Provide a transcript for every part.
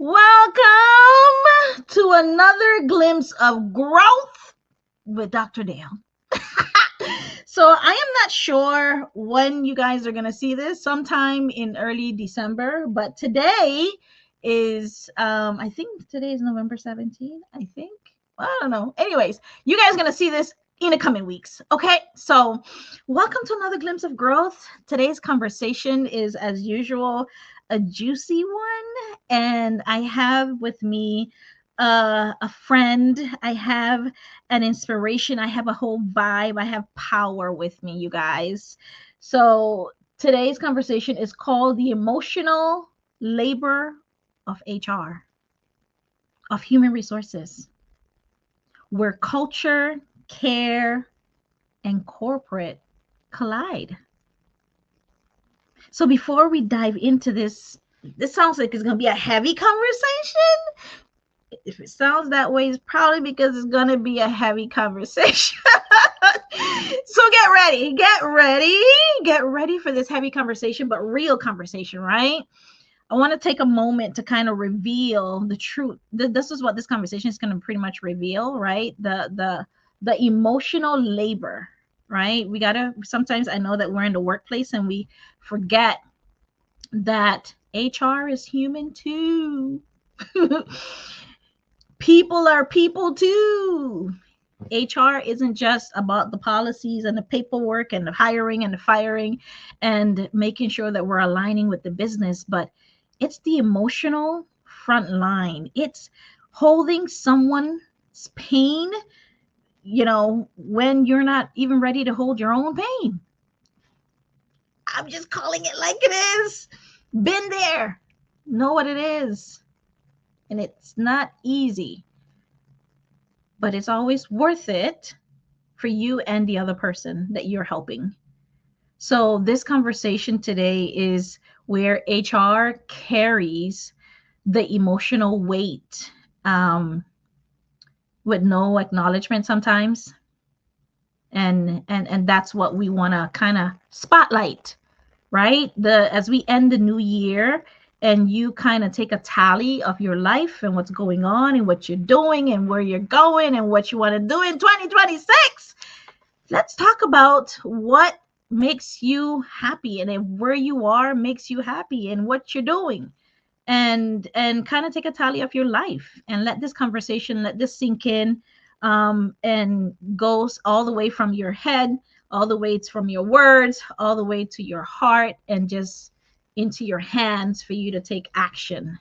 Welcome to another glimpse of growth with Dr. Dale. So I am not sure when you guys are going to see this, sometime in early December, but today is, I think today is November 17th, I think. I don't know. Anyways, you guys are going to see this in the coming weeks. Okay. So welcome to another glimpse of growth. Today's conversation is, as usual, a juicy one. And I have with me a friend. I have an inspiration. I have a whole vibe. I have power with me, you guys. So today's conversation is called The Emotional Labor of HR, of Human Resources, where culture, care, and corporate collide. So before we dive into this sounds like it's going to be a heavy conversation. If it sounds that way, it's probably because it's going to be a heavy conversation. So get ready for this heavy conversation, but real conversation, right? I want to take a moment to kind of reveal the truth. This is what this conversation is going to pretty much reveal, right? The emotional labor, right? We gotta, sometimes I know that we're in the workplace and we forget that HR is human too. People are people too. HR isn't just about the policies and the paperwork and the hiring and the firing and making sure that we're aligning with the business, but it's the emotional front line. It's holding someone's pain, when you're not even ready to hold your own pain. I'm just calling it like it is. Been there, know what it is. And it's not easy, but it's always worth it for you and the other person that you're helping. So this conversation today is where HR carries the emotional weight with no acknowledgement sometimes. And that's what we want to kind of spotlight, right? As we end the new year and you kind of take a tally of your life and what's going on and what you're doing and where you're going and what you want to do in 2026, let's talk about what makes you happy and if where you are makes you happy and what you're doing, and kind of take a tally of your life and let this sink in, and goes all the way from your head, all the way from your words, all the way to your heart, and just into your hands for you to take action.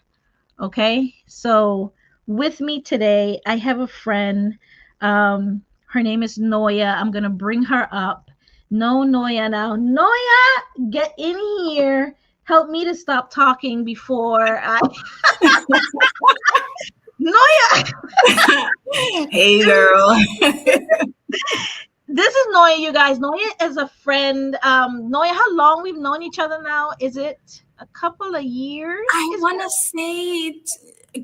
Okay, so with me today, I have a friend. Her name is Noya. I'm gonna bring her up. No, Noya now. Noya, get in here. Help me to stop talking before I. Noya. Hey, girl. This is Noya, you guys. Noya is a friend. Noya, how long we've known each other now? Is it a couple of years? I want to say it's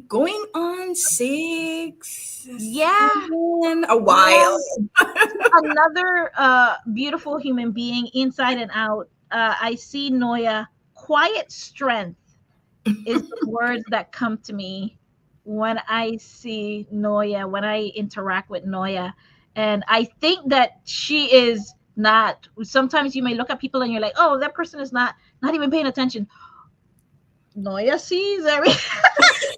going on 6, Yeah. 7, a while. Another beautiful human being inside and out. I see Noya. Quiet strength is the words that come to me when I see Noya, when I interact with Noya. And I think that she is not, sometimes you may look at people and you're like, oh, that person is not even paying attention. Noya sees everything.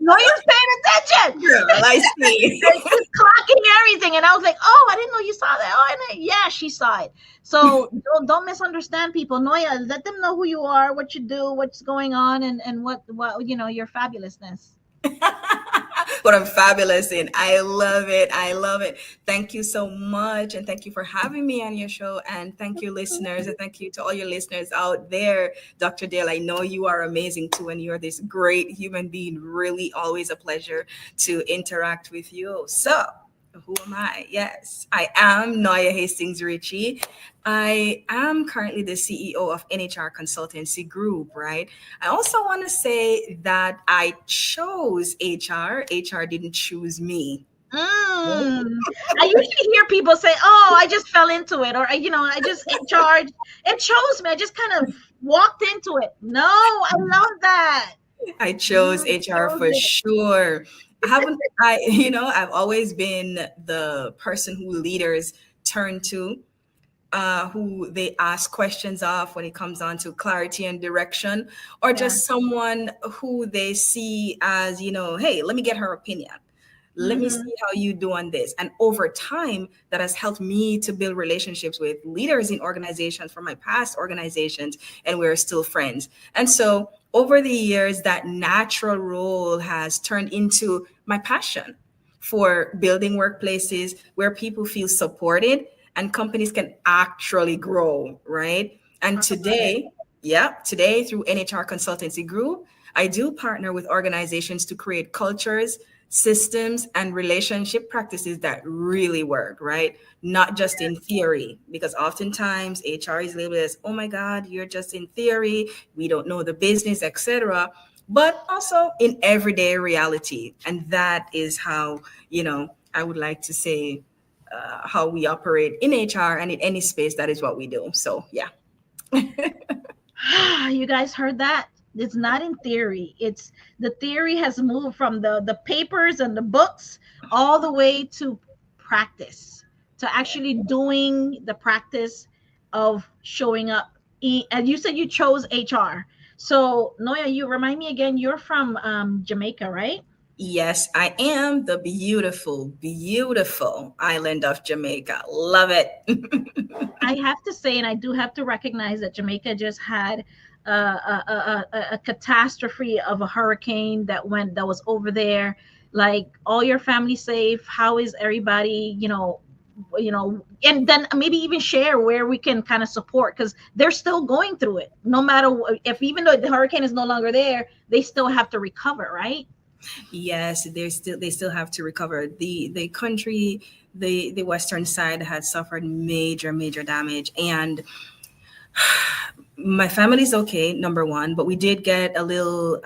Noya's paying attention. Girl, I see. She's clocking everything. And I was like, oh, I didn't know you saw that. Oh, yeah, she saw it. So don't misunderstand people. Noya, let them know who you are, what you do, what's going on, and what your fabulousness. But I'm fabulous in. I love it. I love it. Thank you so much. And thank you for having me on your show. And thank you, listeners. And thank you to all your listeners out there. Dr. Dale, I know you are amazing too. And you're this great human being. Really always a pleasure to interact with you. So, who am I? Yes, I am Noya Hastings Ritchie. I am currently the CEO of NHR Consultancy Group, right? I also want to say that I chose HR. HR didn't choose me. I usually hear people say, oh, I just fell into it, or, I just HR, it chose me. I just kind of walked into it. No, I love that. I You chose HR chose for it. sure. I haven't, I, you know, I've always been the person who leaders turn to, who they ask questions of when it comes on to clarity and direction, or Yeah. just someone who they see as, hey, let me get her opinion. Let me Mm-hmm. see how you do on this. And over time, that has helped me to build relationships with leaders in organizations from my past organizations, and we're still friends. And so over the years, that natural role has turned into my passion for building workplaces where people feel supported and companies can actually grow, right? And Talk about it. today, yeah, today through NHR Consultancy Group, I do partner with organizations to create cultures, systems, and relationship practices that really work, right? Not just in theory, because oftentimes HR is labeled as, oh my God, you're just in theory, we don't know the business, etc. But also in everyday reality. And that is how, I would like to say how we operate in HR and in any space. That is what we do. So, yeah. You guys heard that? It's not in theory. It's the theory has moved from the papers and the books all the way to practice, to Yeah. actually doing the practice of showing up. And you said you chose HR. So Noya, you remind me again. You're from Jamaica, right? Yes, I am the beautiful, beautiful island of Jamaica. Love it. I have to say, and I do have to recognize that Jamaica just had a catastrophe of a hurricane that was over there. Like, all your family safe? How is everybody? And then maybe even share where we can kind of support, because they're still going through it. No matter if, even though the hurricane is no longer there, they still have to recover, right? Yes, they still have to recover. The country, the western side had suffered major, major damage. And my family's okay, number one, but we did get a little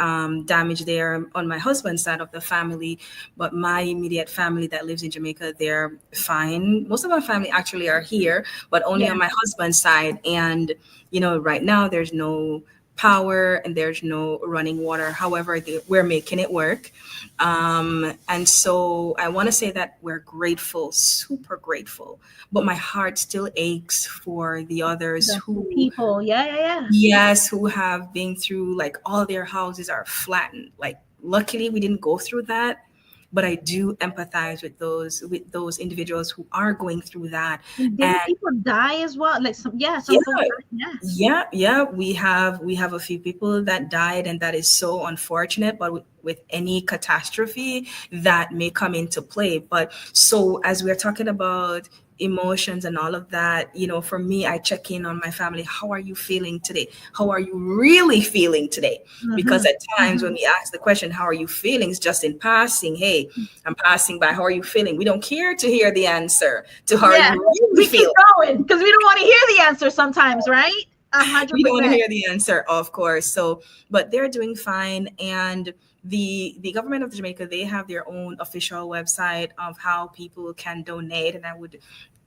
damage there on my husband's side of the family. But my immediate family that lives in Jamaica, they're fine. Most of my family actually are here, but only Yeah. on my husband's side. And right now there's no power and there's no running water. However, we're making it work. And so I want to say that we're grateful, super grateful, but my heart still aches for the others The who, people. Yeah, yeah, yeah. yes, who have been through, like, all their houses are flattened. Like, luckily we didn't go through that, but I do empathize with those individuals who are going through that. And didn't And people die as well? Like, some, yeah, some folks yeah, died. Yes. yeah, we have a few people that died, and that is so unfortunate. But with any catastrophe that may come into play, but so as we're talking about emotions and all of that, for me, I check in on my family. How are you feeling today? How are you really feeling today? Because Mm-hmm. at times when Mm-hmm. we ask the question, how are you feeling? It's just in passing. Hey, I'm passing by. How are you feeling? We don't care to hear the answer to how are Yeah, you really we keep feeling. going because we don't want to hear the answer sometimes, right? A hundred We don't want to percent. hear the answer, of course. So, but they're doing fine. And the government of Jamaica, they have their own official website of how people can donate, and I would,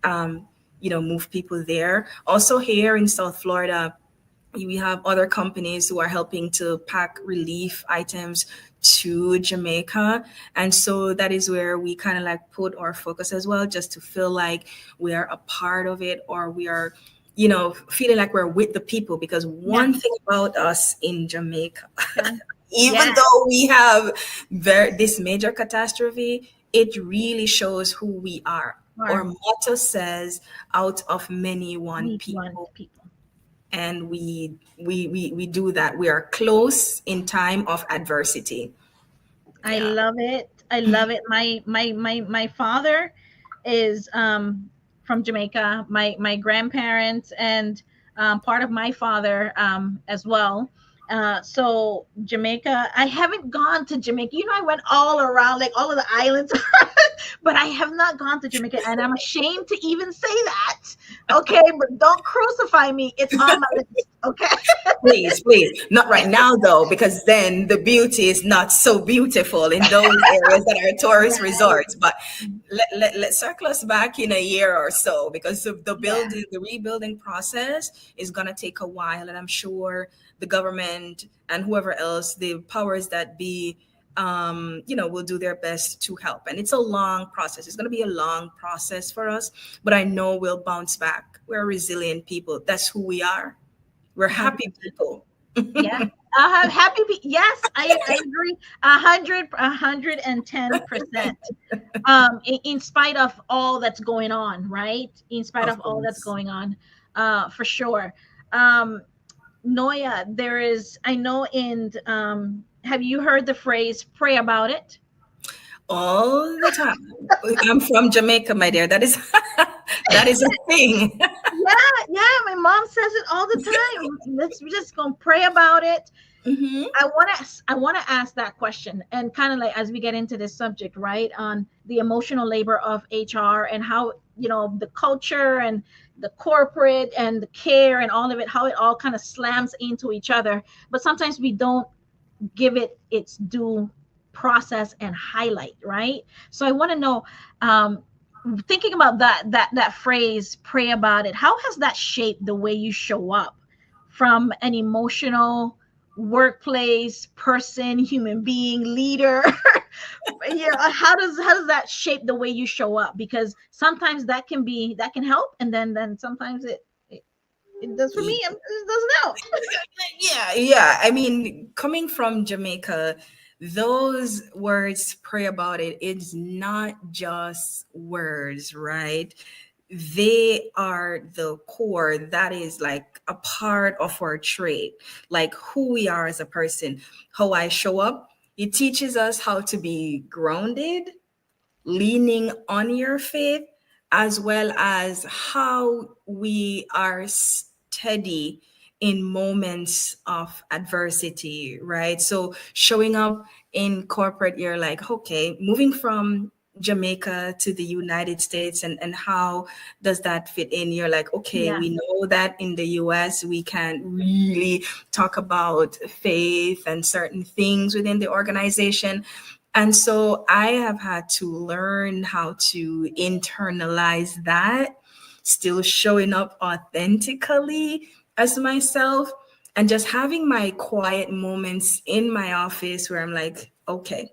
um, move people there. Also, here in South Florida, we have other companies who are helping to pack relief items to Jamaica. And so that is where we kind of like put our focus as well, just to feel like we are a part of it, or we are, feeling like we're with the people. Because Yeah, one thing about us in Jamaica, yeah, even yeah. though we have this major catastrophe, it really shows who we are. Our Or motto says, out of many, one meet one people. people. And we do that. We are close in time of adversity. I Yeah. love it. I love it. My father is from Jamaica. My grandparents and part of my father as well. So Jamaica, I haven't gone to Jamaica. I went all around, like all of the islands, but I have not gone to Jamaica, and I'm ashamed to even say that. Okay, but don't crucify me. It's on my list. Okay. Please, please, not right now though, because then the beauty is not so beautiful in those areas that are tourist Right. resorts. But let's circle us back in a year or so, because the Yeah. building, the rebuilding process is gonna take a while, and I'm sure the government and whoever else, the powers that be, will do their best to help. And it's a long process. It's going to be a long process for us, but I know we'll bounce back. We're resilient people. That's who we are. We're happy 100%. people. Yeah. Happy. Yes, I agree. 110%. In spite of all that's going on, right? In spite Of of all that's course. going on, for sure. Um, Noya, there is, I know have you heard the phrase pray about it? All the time. I'm from Jamaica, my dear. That is that is a thing. Yeah, yeah, my mom says it all the time. Let's just go pray about it. Hmm. I want to ask that question, and kind of like as we get into this subject, right, on the emotional labor of HR and how, the culture and the corporate and the care and all of it, how it all kind of slams into each other, but sometimes we don't give it its due process and highlight, right? So I want to know, um, thinking about that phrase, pray about it, how has that shaped the way you show up from an emotional workplace person, human being, leader? Yeah, how does that shape the way you show up? Because sometimes that can help, and then sometimes it does for me, and it doesn't help. Yeah, yeah. I mean, coming from Jamaica, those words, pray about it, it's not just words, right? They are the core. That is like a part of our trait, like who we are as a person, how I show up. It teaches us how to be grounded, leaning on your faith, as well as how we are steady in moments of adversity, right? So showing up in corporate, you're like, okay, moving from Jamaica to the United States, and how does that fit in? You're like, okay, Yeah, we know that in the US we can't really talk about faith and certain things within the organization. And so I have had to learn how to internalize that, still showing up authentically as myself, and just having my quiet moments in my office where I'm like, okay,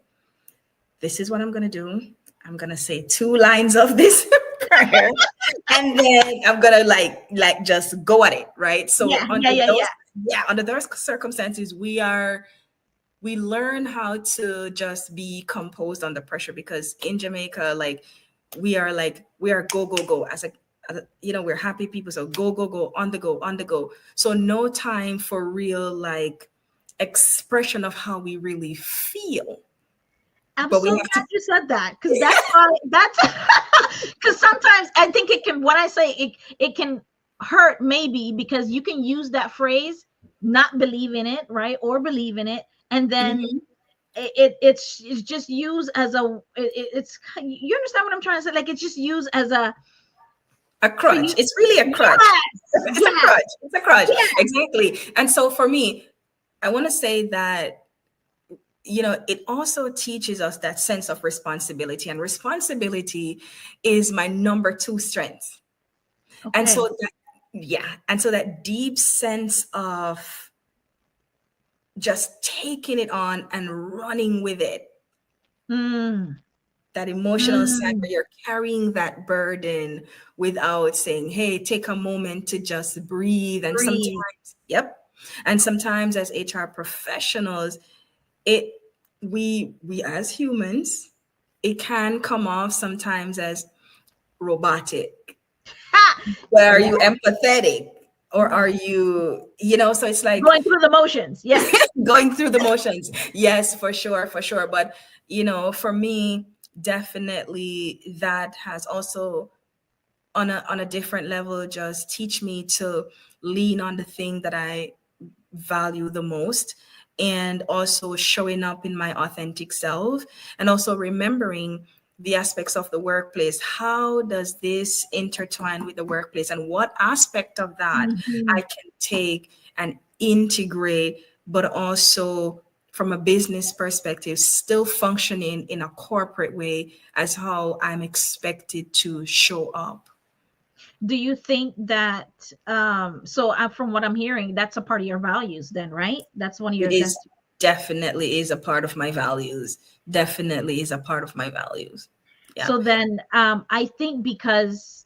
this is what I'm going to do. I'm going to say two lines of this prayer, and then I'm going to like just go at it, right? So yeah, yeah, yeah, yeah. under those circumstances, we learn how to just be composed under pressure, because in Jamaica, we are go go go we're happy people, so go go go, on the go, on the go. So no time for real like expression of how we really feel, I'm but we so have to. glad you said that, because that's because sometimes I think it can, when I say it can hurt, maybe because you can use that phrase, not believe in it, right, or believe in it, and then Mhm. it's just used as it's, you understand what I'm trying to say, like it's just used as a, A for crutch. you. It's really a crutch. Yes, It's a yes, crutch. It's a crutch. yes. Exactly. And so for me, I want to say that it also teaches us that sense of responsibility, and responsibility is my number two strength. And Okay. so that, yeah, and so that deep sense of just taking it on and running with it, Mm, that emotional side mm, where you're carrying that burden without saying, hey, take a moment to just breathe. And breathe. sometimes, yep, and sometimes as HR professionals, it we as humans, it can come off sometimes as robotic. Ha! But are Yeah, you empathetic, or are you, so it's like going through the motions. Yes. going through the motions. Yes, for sure, for sure. But for me, definitely that has also, on a different level, just teach me to lean on the thing that I value the most, and also showing up in my authentic self, and also remembering the aspects of the workplace. How does this intertwine with the workplace, and what aspect of that I Mhm. can take and integrate, but also from a business perspective, still functioning in a corporate way as how I'm expected to show up. Do you think that so from what I'm hearing, that's a part of your values then, right? That's one of It your is that's definitely is a part of my values. Definitely is a part of my values. Yeah. so then I think because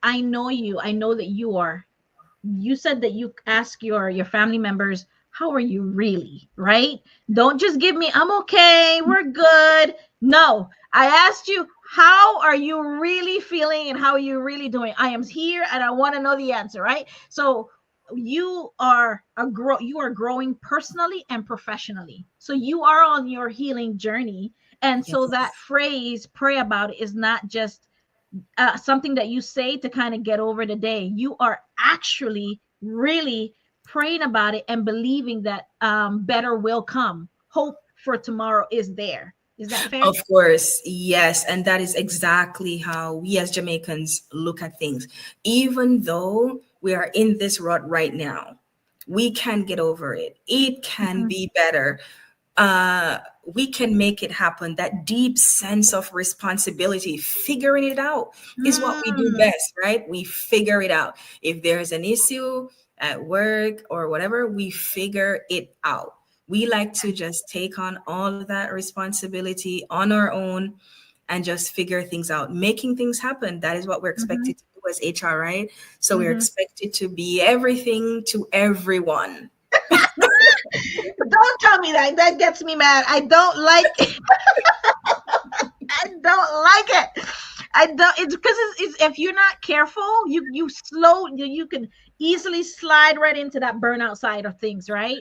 I know you, I know that you said that you ask your family members, how are you really, right? Don't just give me I'm okay, we're good. No, I asked you, how are you really feeling and how are you really doing? I am here and I want to know the answer, right? So you are growing personally and professionally, so you are on your healing journey. And so that Yes. phrase, pray about it, is not just something that you say to kind of get over the day. You are actually really praying about it and believing that better will come. Hope for tomorrow is there. Is that fair? Of course, yes. And that is exactly how we as Jamaicans look at things. Even though we are in this rut right now, we can get over it. It can Mhm. be better. uh, we can make it happen. That deep sense of responsibility, figuring it out is what we do Mm, best, right? We figure it out. If there's an issue at work or whatever, we figure it out. We like to just take on all of that responsibility on our own and just figure things out, making things happen. That is what we're mhm, expected to do as HR, right? So we're mhm. expected to be everything to everyone. Don't tell me that. That gets me mad. I don't like it. I don't like it. I don't. It's because it's if you're not careful, you can easily slide right into that burnout side of things, right?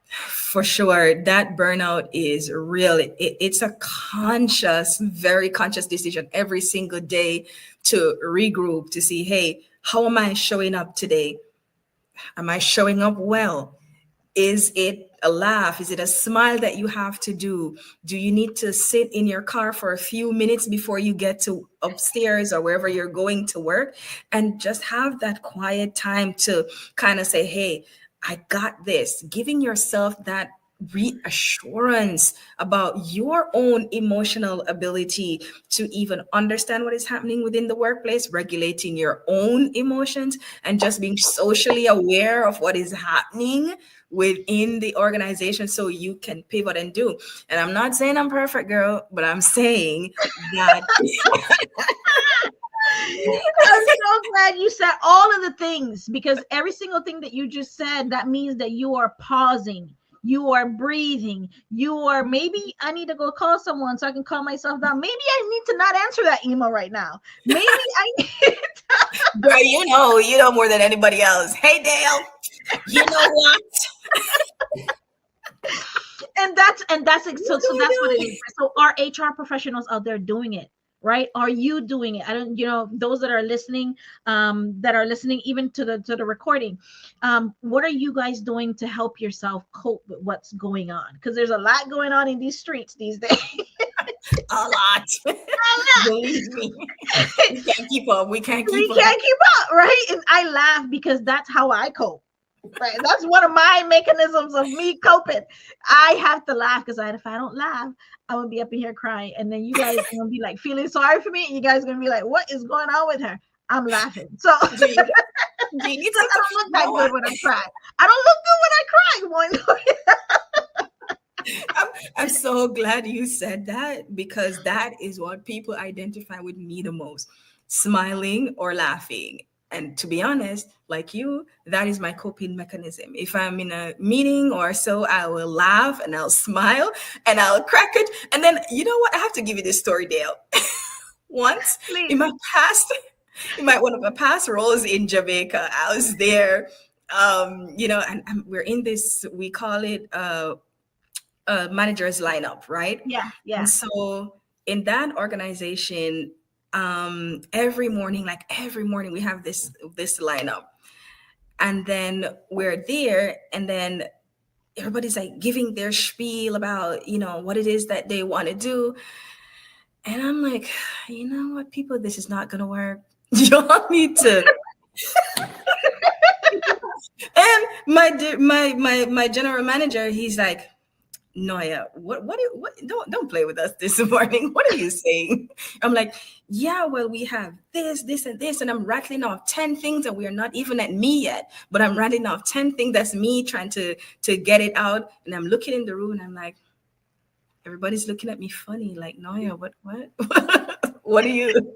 For sure, that burnout is real. It's a conscious, very conscious decision every single day to regroup, to see, hey, how am I showing up today? Am I showing up well? Is it a laugh? Is it a smile that you have to do? Do you need to sit in your car for a few minutes before you get to upstairs or wherever you're going to work and just have that quiet time to kind of say, hey, I got this? Giving yourself that reassurance about your own emotional ability to even understand what is happening within the workplace, regulating your own emotions, and just being socially aware of what is happening within the organization so you can pivot and do. And I'm not saying I'm perfect, girl, but I'm saying that I'm so glad you said all of the things, because every single thing that you just said, that means that you are pausing, you are breathing, you are maybe I need to go call someone so I can calm myself down. Maybe I need to not answer that email right now. Maybe I need girl, you know more than anybody else. Hey Dale, you know what? so that's what it You is. So are HR professionals out there doing it, right? Are you doing it? I don't, those that are listening even to the recording, what are you guys doing to help yourself cope with what's going on? Because there's a lot going on in these streets these days. know a lot. Believe me, we can't keep up. We can't keep We up. can't keep up, right? And I laugh because that's how I cope. Right. That's one of my mechanisms of me coping. I have to laugh because if I don't laugh, I'm gonna be up in here crying. And then you guys are gonna be like feeling sorry for me. And you guys are gonna be like, what is going on with her? I'm laughing. So Do because you, do you need I to? don't look You know that good what? when I cry. I don't look good when I cry. I'm so glad you said that because that is what people identify with me the most, smiling or laughing. And to be honest, like you, that is my coping mechanism. If I'm in a meeting or so, I will laugh and I'll smile and I'll crack it. And then, you know what? I have to give you this story, Dale. Once in Please. my past, one of my past roles in Jamaica, I was there, and we're in this, we call it managers lineup, right? Yeah, And yeah. so in that organization, every morning we have this lineup, and then we're there, and then everybody's like giving their spiel about what it is that they want to do, and I'm like, you know what, people, this is not gonna work. Y'all need to. And my general manager, he's like, Noya, what, don't play with us this morning. What are you saying? I'm like, yeah, well, we have this, and this, and I'm rattling off 10 things, and we are not even at me yet, but I'm rattling off 10 things. That's me trying to get it out. And I'm looking in the room and I'm like, everybody's looking at me funny, like, Noya, what? What are you?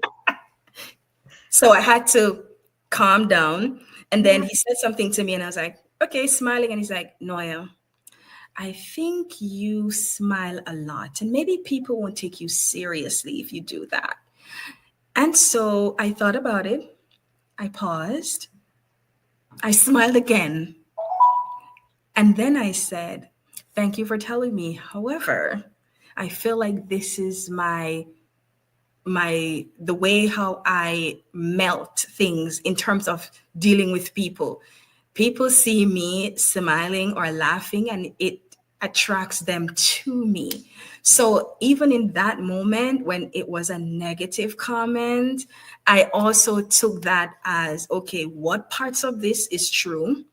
So I had to calm down. And then Yeah. he said something to me, and I was like, okay, smiling. And he's like, Noya, I think you smile a lot, and maybe people won't take you seriously if you do that. And so I thought about it. I paused. I smiled again. And then I said, thank you for telling me. However, I feel like this is the way how I melt things in terms of dealing with people. People see me smiling or laughing and it attracts them to me. So even in that moment when it was a negative comment, I also took that as okay, what parts of this is true?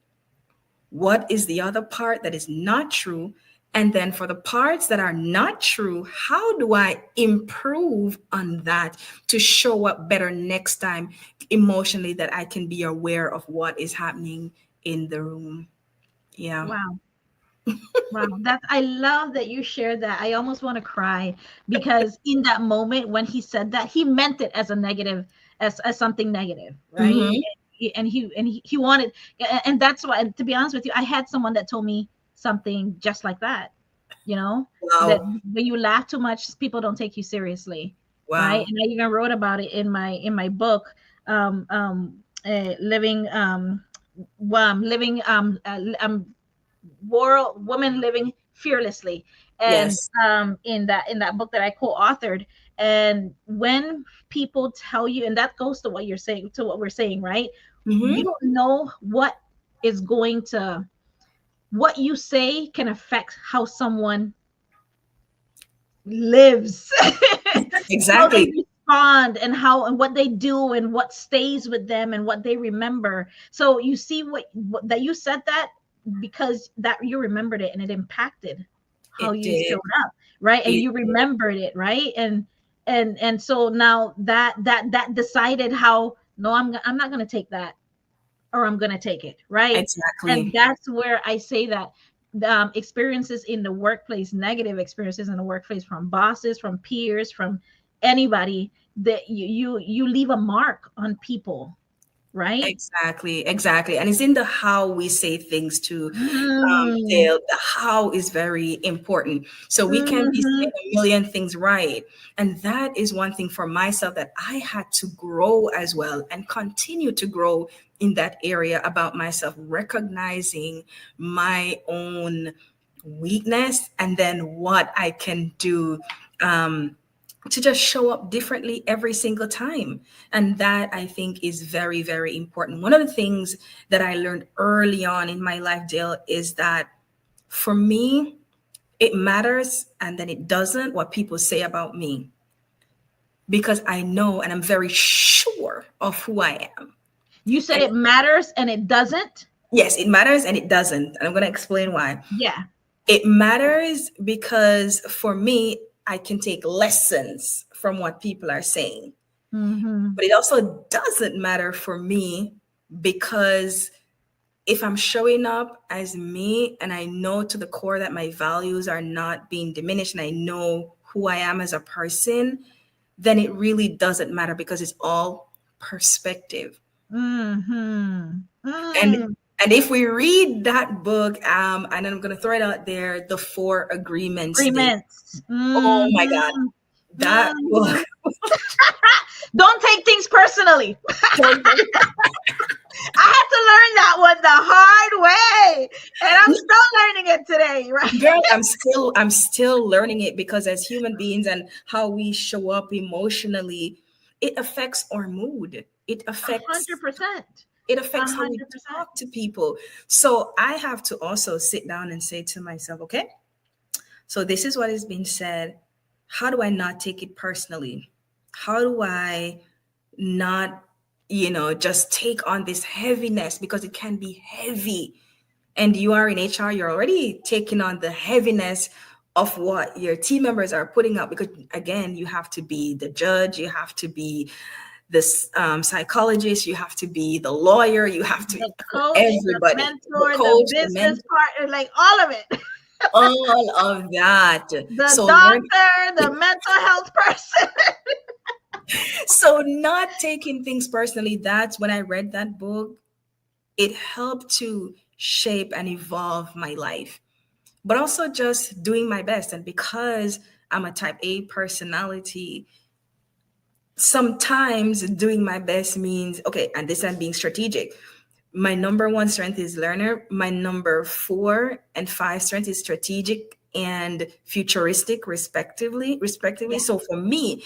What is the other part that is not true? And then for the parts that are not true, how do I improve on that to show up better next time emotionally that I can be aware of what is happening in the room? Yeah. Wow. Wow, that's I love that you shared that. I almost want to cry because in that moment when he said that, he meant it as a negative, as something negative, right? Mm-hmm. He wanted, and that's why. And to be honest with you, I had someone that told me something just like that. You know, that Wow. when you laugh too much, people don't take you seriously, right? Wow. And I even wrote about it in my book, living living world woman living fearlessly, and Yes. in that book that I co-authored. And when people tell you, and that goes to what you're saying, to what we're saying, right? You Mm-hmm. don't know what is going to, what you say can affect how someone lives, how they Exactly. respond, and how and what they do, and what stays with them, and what they remember. So you see what that you said that because that you remembered it and it impacted how It you showed did. up, right? And It you did. remembered it, right? And so now that decided how, no, I'm not going to take that, or I'm going to take it, right? And Exactly. that's where I say that experiences in the workplace, negative experiences in the workplace, from bosses, from peers, from anybody, that you leave a mark on people, right? Exactly, exactly. And it's in the how we say things too. Mm, Dale, the how is very important. So we can be mhm. saying a million things right. And that is one thing for myself that I had to grow as well and continue to grow in that area about myself, recognizing my own weakness and then what I can do. To just show up differently every single time. And that I think is very, very important. One of the things that I learned early on in my life, Dale, is that for me, it matters and then it doesn't what people say about me because I know and I'm very sure of who I am. You said And it matters and it doesn't. yes, it matters and it doesn't. And I'm going to explain why. Yeah. It matters because for me, I can take lessons from what people are saying. Mm-hmm. But it also doesn't matter for me because if I'm showing up as me and I know to the core that my values are not being diminished and I know who I am as a person, then it really doesn't matter because it's all perspective. Mm-hmm. And Mm. and if we read that book, and I'm gonna throw it out there, the Four Agreements Day. Agreements. Oh my God, Mm-hmm. that book. Mm-hmm. Don't take things personally. I had to learn that one the hard way, and I'm still learning it today, right? Girl, I'm still learning it because as human beings and how we show up emotionally, it affects our mood. It A hundred affects percent. it A affects how we hundred percent. talk to people. So I have to also sit down and say to myself, okay, so this is what is being said. How do I not take it personally? How do I not, just take on this heaviness because it can be heavy and you are in HR, you're already taking on the heaviness of what your team members are putting out, because again, you have to be the judge, you have to be this psychologist, you have to be the lawyer, you have to The coach, the everybody, the mentor, the coach, the business mentor, partner, like all of it. all of that. The So learn, doctor, the mental health person. so not taking things personally. That's when I read that book, it helped to shape and evolve my life, but also just doing my best. And because I'm a type A personality, sometimes doing my best means, okay, and this I'm being strategic. My number one strength is learner. My number 4 and 5 strength is strategic and futuristic, respectively. Yeah, So for me,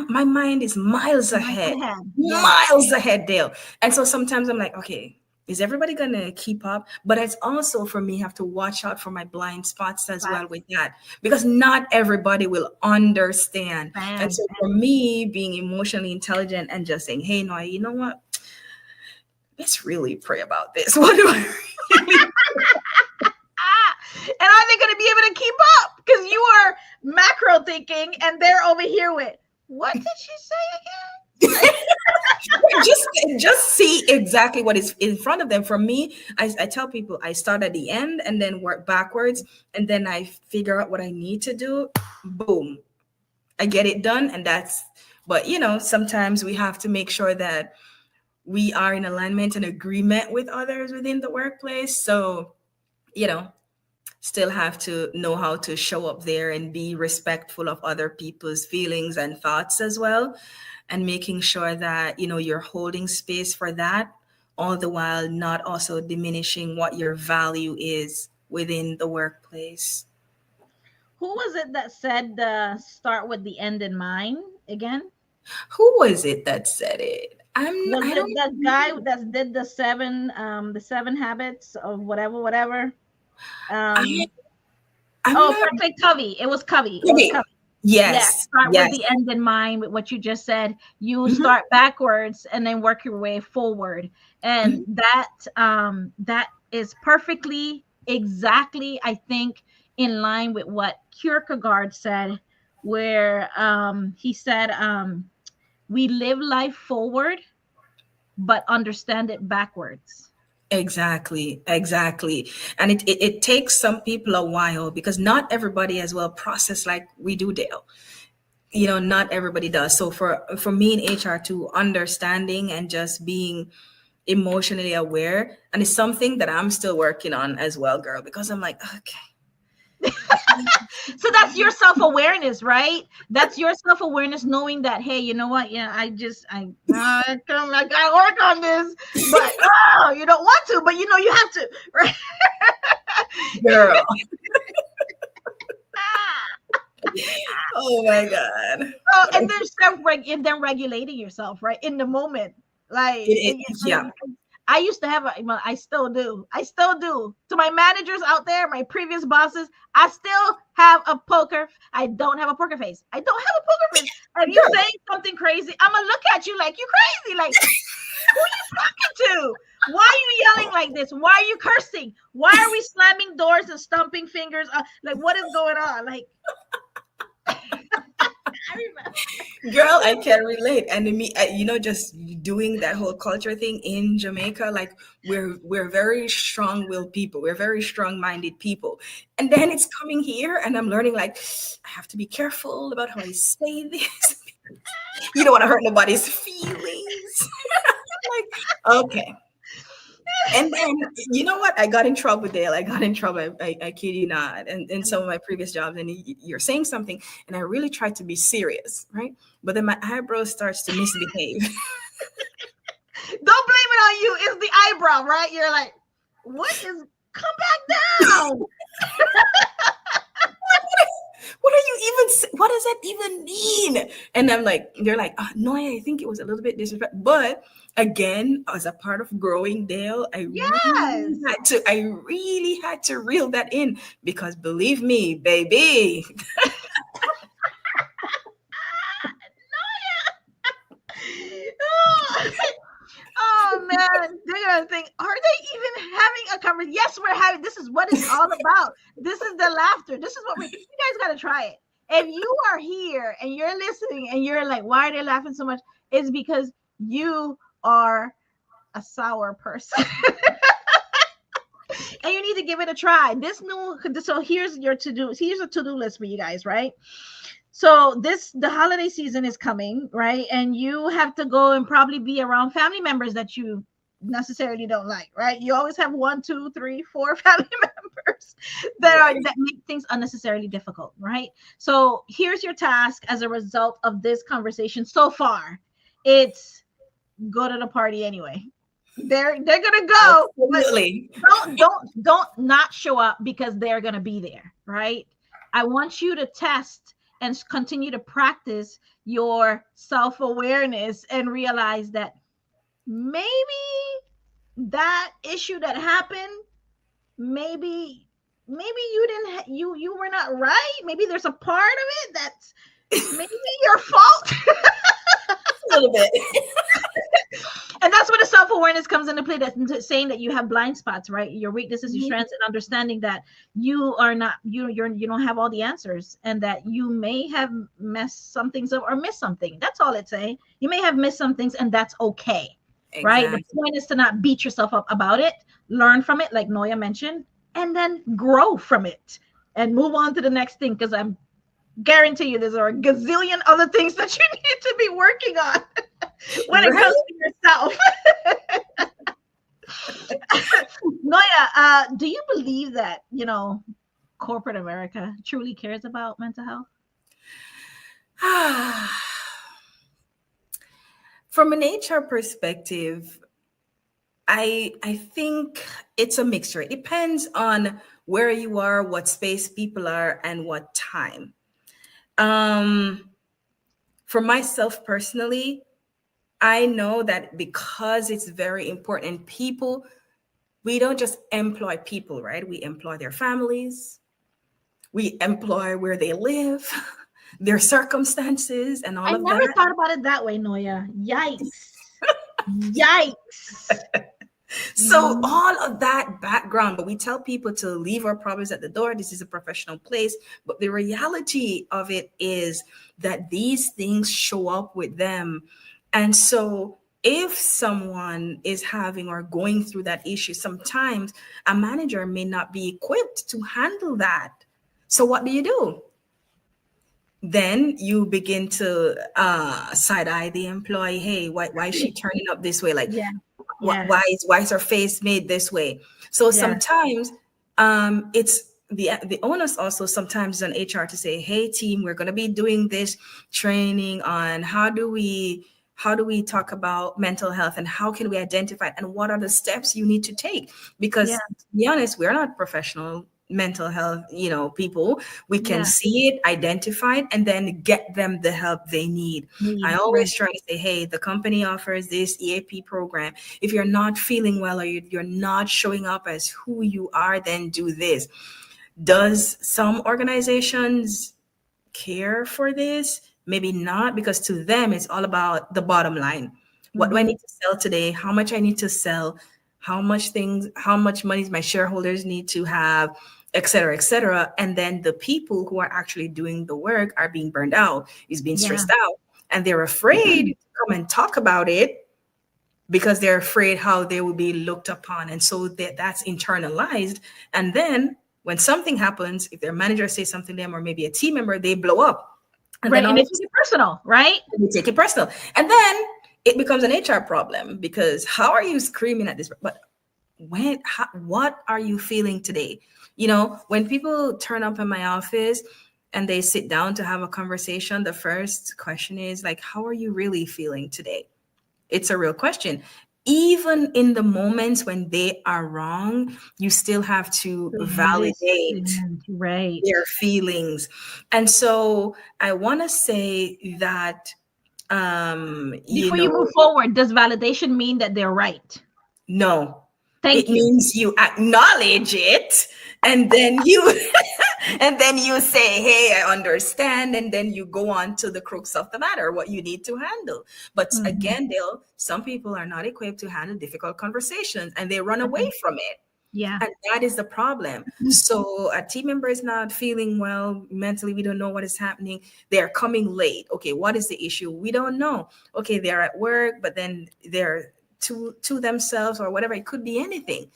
my mind is miles miles ahead, ahead. Yes, miles ahead, Dale. And so sometimes I'm like, okay, is everybody gonna keep up? But it's also for me have to watch out for my blind spots as well facts, with that, because not everybody will understand. And man. so for me, being emotionally intelligent and just saying, hey, no, you know what? Let's really pray about this. What do I really? And are they going to be able to keep up? Because you are macro thinking, and they're over here with, what did she say again? just see exactly what is in front of them. For me, I tell people I start at the end and then work backwards, and then I figure out what I need to do. Boom, I get it done, and that's. But sometimes we have to make sure that we are in alignment and agreement with others within the workplace. So you know still have to know how to show up there and be respectful of other people's feelings and thoughts as well, and making sure that you're holding space for that, all the while not also diminishing what your value is within the workplace. Who was it that said start with the end in mind again? Who was it that said it? Was I it don't that guy that did the seven habits of whatever, whatever? I Um, I'm oh, not. Perfect Covey. It was Covey. It was Okay. Covey. Yeah, Yes, start with yes. the end in mind with what you just said. You Mhm, start backwards and then work your way forward. And mhm. that is perfectly exactly, I think, in line with what Kierkegaard said, where he said we live life forward but understand it backwards. Exactly, exactly. And it takes some people a while, because not everybody as well process like we do, Dale. Not everybody does. So for me in HR too, understanding and just being emotionally aware, and it's something that I'm still working on as well, girl, because I'm like, okay. So that's your self-awareness, right? That's your self-awareness, knowing that, hey, you know what, yeah, I gotta work on this, but you don't want to, but you have to, right? Girl. Oh my God. Oh, and then regulating yourself, right, in the moment, like Yeah. I used to have well, I still do. To my managers out there, my previous bosses, I still have a poker. I don't have a poker face. I don't have a poker face. If you Girl. say something crazy, I'm gonna look at you like you crazy. Like, who are you talking to? Why are you yelling like this? Why are you cursing? Why are we slamming doors and stomping fingers? Like, what is going on? Like, I remember. Girl, I can relate. And me, just doing that whole culture thing in Jamaica, like we're very strong-willed people. We're very strong-minded people. And then it's coming here, and I'm learning like I have to be careful about how I say this. You don't want to hurt nobody's feelings. Like, okay. And then you know what? I got in trouble, Dale. I got in trouble. I kid you not. And in some of my previous jobs, and you're saying something, and I really tried to be serious, right? But then my eyebrow starts to misbehave. Don't blame it on you. It's the eyebrow, right? You're like, what is? Come back down. What are you even? What does that even mean? And I'm like, they're like, oh, no, I think it was a little bit disrespectful. But again, as a part of growing, Dale, Yes. I really had to reel that in, because believe me, baby. Oh, oh man, they're gonna think, are they even having a conversation. Yes, we're having. This is what it's all about. This is the laughter. This is what we. You guys got to try it. If you are here and you're listening and you're like, why are they laughing so much? It's because you are a sour person. And you need to give it a try. So here's your to-do. Here's a to-do list for you guys, right? So the holiday season is coming, right? And you have to go and probably be around family members that you necessarily don't like, right? You always have one, two, three, four family members that make things unnecessarily difficult, right? So here's your task as a result of this conversation so far. It's go to the party anyway. They're gonna go, Absolutely. but don't not show up because they're gonna be there, right? I want you to test and continue to practice your self-awareness and realize that maybe that issue that happened, maybe you didn't you were not right. Maybe there's a part of it that's maybe your fault. A little bit. And that's where the self-awareness comes into play. That's saying that you have blind spots, right? Your weaknesses, your strengths, and understanding that you are not you don't have all the answers, and that you may have messed some things up or missed something. That's all it's saying. You may have missed some things, and that's okay, right? The Exactly. point is to not beat yourself up about it. Learn from it, like Noya mentioned, and then grow from it and move on to the next thing. Because I'm guarantee you, there's a gazillion other things that you need to be working on when it Right? comes to yourself. Noya, do you believe that, corporate America truly cares about mental health? From an HR perspective, I think it's a mixture. It depends on where you are, what space people are, and what time. Um, for myself personally, I know that because it's very important, and people, we don't just employ people, right? We employ their families, we employ where they live, their circumstances, and all I of never that. thought about it that way, Noya. Yikes. Yikes. So all of that background, but we tell people to leave our problems at the door. This is a professional place. But the reality of it is that these things show up with them. And so if someone is having or going through that issue, sometimes a manager may not be equipped to handle that. So what do? Then you begin to side eye the employee. Hey, why is she turning up this way? Like, Yeah. Yeah. why is her face made this way? So Yeah. sometimes it's the onus also sometimes on HR to say, hey team, we're going to be doing this training on how do we talk about mental health, and how can we identify it, and what are the steps you need to take? Yeah. Because to be honest, we're not professional mental health people. We can Yeah. see it, identify it, and then get them the help they need. I Need. Right. always try to say, hey, the company offers this EAP program. If you're not feeling well, or you're not showing up as who you are, then do this. Does some organizations care for this? Maybe not, because to them it's all about the bottom line. What do I Mm-hmm. need to sell today? How much I need to sell? How much money my shareholders need to have, et cetera, et cetera. And then the people who are actually doing the work are being burned out, is being Yeah. stressed out, and they're afraid to come and talk about it because they're afraid how they will be looked upon. And so that's internalized. And then when something happens, if their manager says something to them, or maybe a team member, they blow up. And then Right. And all of it a can be personal, right? sudden, they take it personal. And then it becomes an HR problem, because how are you screaming at this? But what are you feeling today? When people turn up in my office and they sit down to have a conversation, the first question is like, how are you really feeling today? It's a real question. Even in the moments when they are wrong, you still have to validate Listen. Right. their feelings. And so I want to say that, Before you move forward, does validation mean that they're right? no, it Thank you. means you acknowledge it, and then you and then you say, hey, I understand, and then you go on to the crux of the matter, what you need to handle. But Mhm. again, Dale, some people are not equipped to handle difficult conversations, and they run away from it. Yeah. And that is the problem. So a team member is not feeling well mentally. We don't know what is happening. They're coming late. Okay, what is the issue? We don't know. Okay, they're at work, but then they're to themselves or whatever. It could be anything.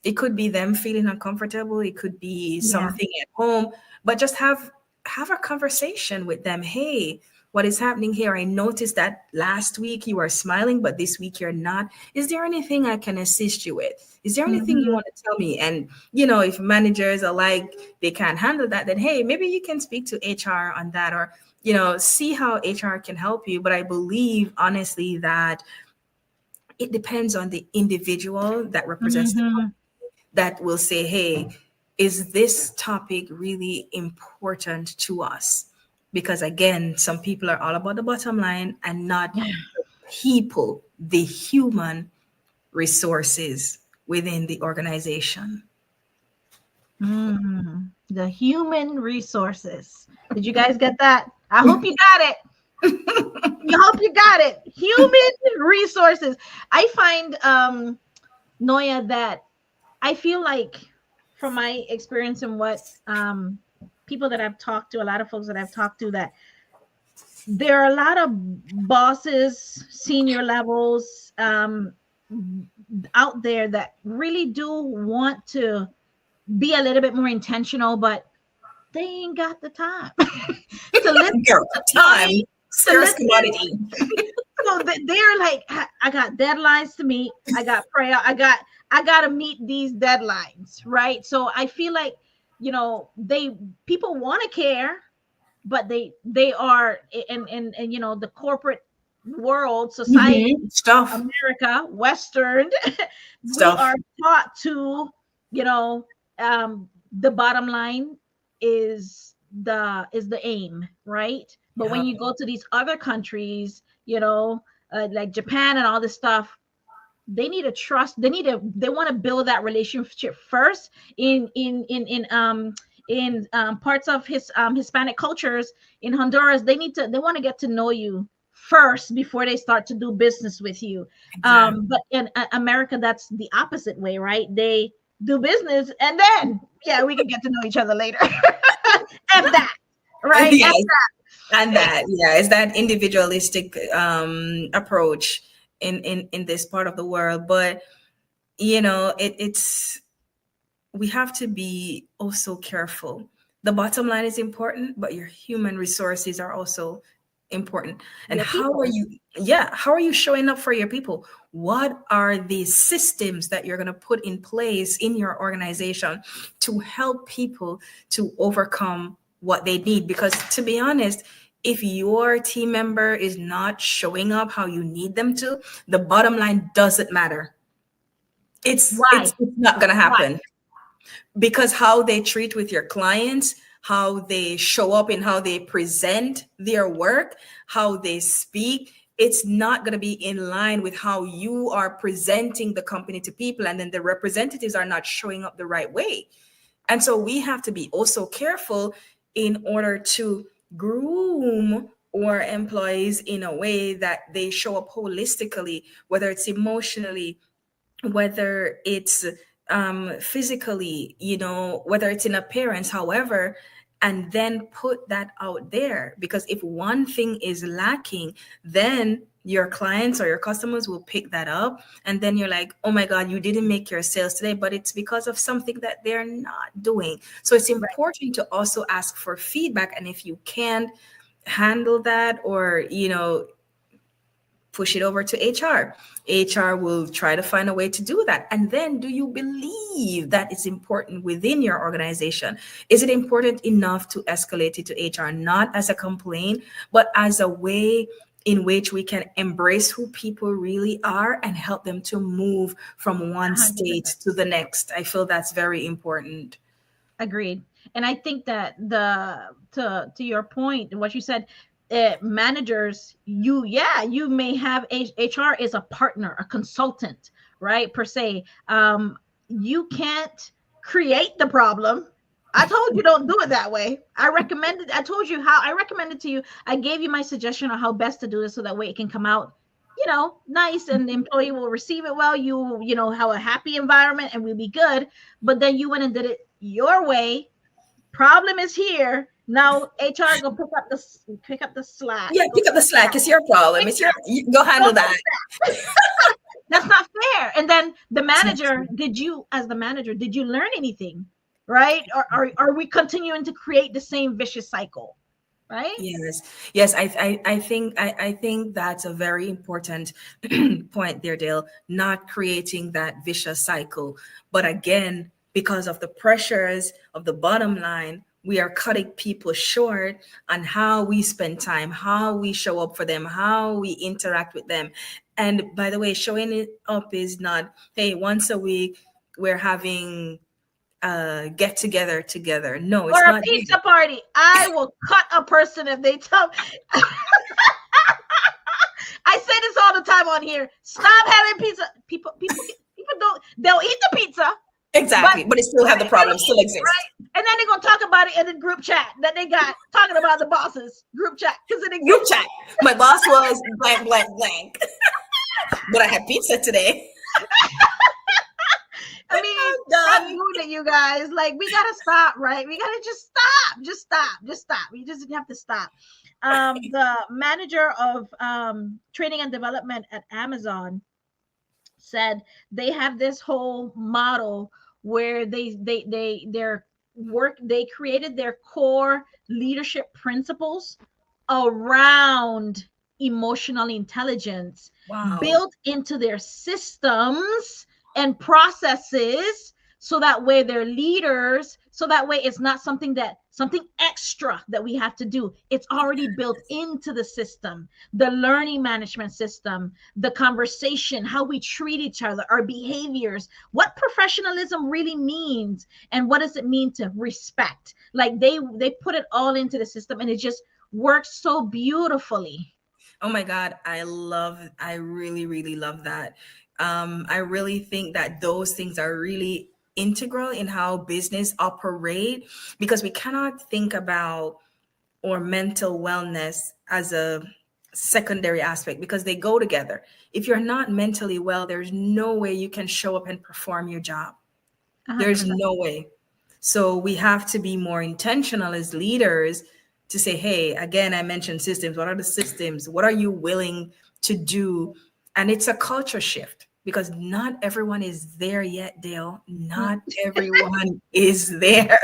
It could be them feeling uncomfortable. It could be Yeah. something at home. But just have a conversation with them. Hey, what is happening here? I noticed that last week you were smiling, but this week you're not. Is there anything I can assist you with? Is there anything you Hmm. want to tell me? And if managers are like they can't handle that, then hey, maybe you can speak to HR on that, or see how HR can help you. But I believe honestly that it depends on the individual that represents the Hmm. that will say, hey, is this topic really important to us? Because again, some people are all about the bottom line and not people, the human resources within the organization. The human resources. Did you guys get that? I hope you got it. You hope you got it. Human resources. I find, Noya, that I feel like, from my experience and what, people that I've talked to, a lot of folks that I've talked to, that there are a lot of bosses, senior levels, out there that really do want to be a little bit more intentional, but they ain't got the time to listen Girl, to time, me, to scarce listen. commodity. So they're like, I got deadlines to meet. I got prayer. I got to meet these deadlines, right? So I feel like, they people want to care, but they are, and the corporate world, society, Stuff, America, Western, we stuff. are taught to, you know, the bottom line is the aim, right? But when Yeah, you go to these other countries, like Japan and all this stuff, they need to trust. They want to build that relationship first in parts of Hispanic cultures in Honduras. They want to get to know you first before they start to do business with you. exactly. But in America, that's the opposite way, right? They do business and then, yeah, we can get to know each other later. F that, right? F Yes, and that, yeah, is that individualistic approach in this part of the world. But it's we have to be also careful. The bottom line is important, but your human resources are also important. And your people. how are you showing up for your people? What are the systems that you're going to put in place in your organization to help people to overcome what they need? Because to be honest, if your team member is not showing up how you need them to, the bottom line doesn't matter. It's Why? not going to Why? happen, because how they treat with your clients, how they show up and how they present their work, how they speak, it's not going to be in line with how you are presenting the company to people, and then the representatives are not showing up the right way. And so we have to be also careful in order to groom our employees in a way that they show up holistically, whether it's emotionally, whether it's physically, whether it's in appearance, however, and then put that out there. Because if one thing is lacking, then your clients or your customers will pick that up. And then you're like, oh my God, you didn't make your sales today, but it's because of something that they're not doing. So it's Right. important to also ask for feedback. And if you can't handle that, or, push it over to HR. HR will try to find a way to do that. And then, do you believe that it's important within your organization? Is it important enough to escalate it to HR, not as a complaint, but as a way in which we can embrace who people really are and help them to move from one state 100%. to the next? I feel that's very important. Agreed. And I think that to your point, what you said, managers, you may have HR is a partner, a consultant, right? Per se, you can't create the problem. I told you don't do it that way. I told you how I recommended to you. I gave you my suggestion on how best to do it so that way it can come out, nice, and the employee will receive it well. Have a happy environment and we'll be good. But then you went and did it your way. Problem is here. Now HR go pick up the slack. Yeah, Go pick up the fix slack. that. It's your problem. Fix It's your, that. you go Go handle that. fix that. That's not fair. And then the manager, Exactly. as the manager, did you learn anything? Right? Or are we continuing to create the same vicious cycle? Right? Yes, yes, I think that's a very important point there, Dale. Not creating that vicious cycle, but again, because of the pressures of the bottom line, we are cutting people short on how we spend time, how we show up for them, how we interact with them. And by the way, showing it up is not, hey, once a week we're having get together. No, Or it's a not. pizza party. I will cut a person if they tell. I say this all the time on here. Stop having pizza. People don't. They'll eat the pizza, but Exactly, but it still have the they'll problem still eat, exists. right? And then they're gonna talk about it in the group chat that they got talking about the bosses group chat because it Group exists. chat. My boss was blank, blank, blank, but I had pizza today. I mean, I'm I'm done. doing it, you guys. Like, we gotta stop, right? We gotta just stop, just stop, just stop. We just have to stop. The manager of training and development at Amazon said they have this whole model where their work, they created their core leadership principles around emotional intelligence Wow. built into their systems and processes, so that way they're leaders, so that way it's not something extra that we have to do. It's already built into the system, the learning management system, the conversation, how we treat each other, our behaviors, what professionalism really means, and what does it mean to respect. Like, they put it all into the system, and it just works so beautifully. Oh my God, I really, really love that. I really think that those things are really integral in how business operate, because we cannot think about or mental wellness as a secondary aspect, because they go together. If you're not mentally well, there's no way you can show up and perform your job. There's 100%. no way. So we have to be more intentional as leaders to say, hey, again, I mentioned systems. What are the systems? What are you willing to do? And it's a culture shift, because not everyone is there yet, Dale. Not everyone is there.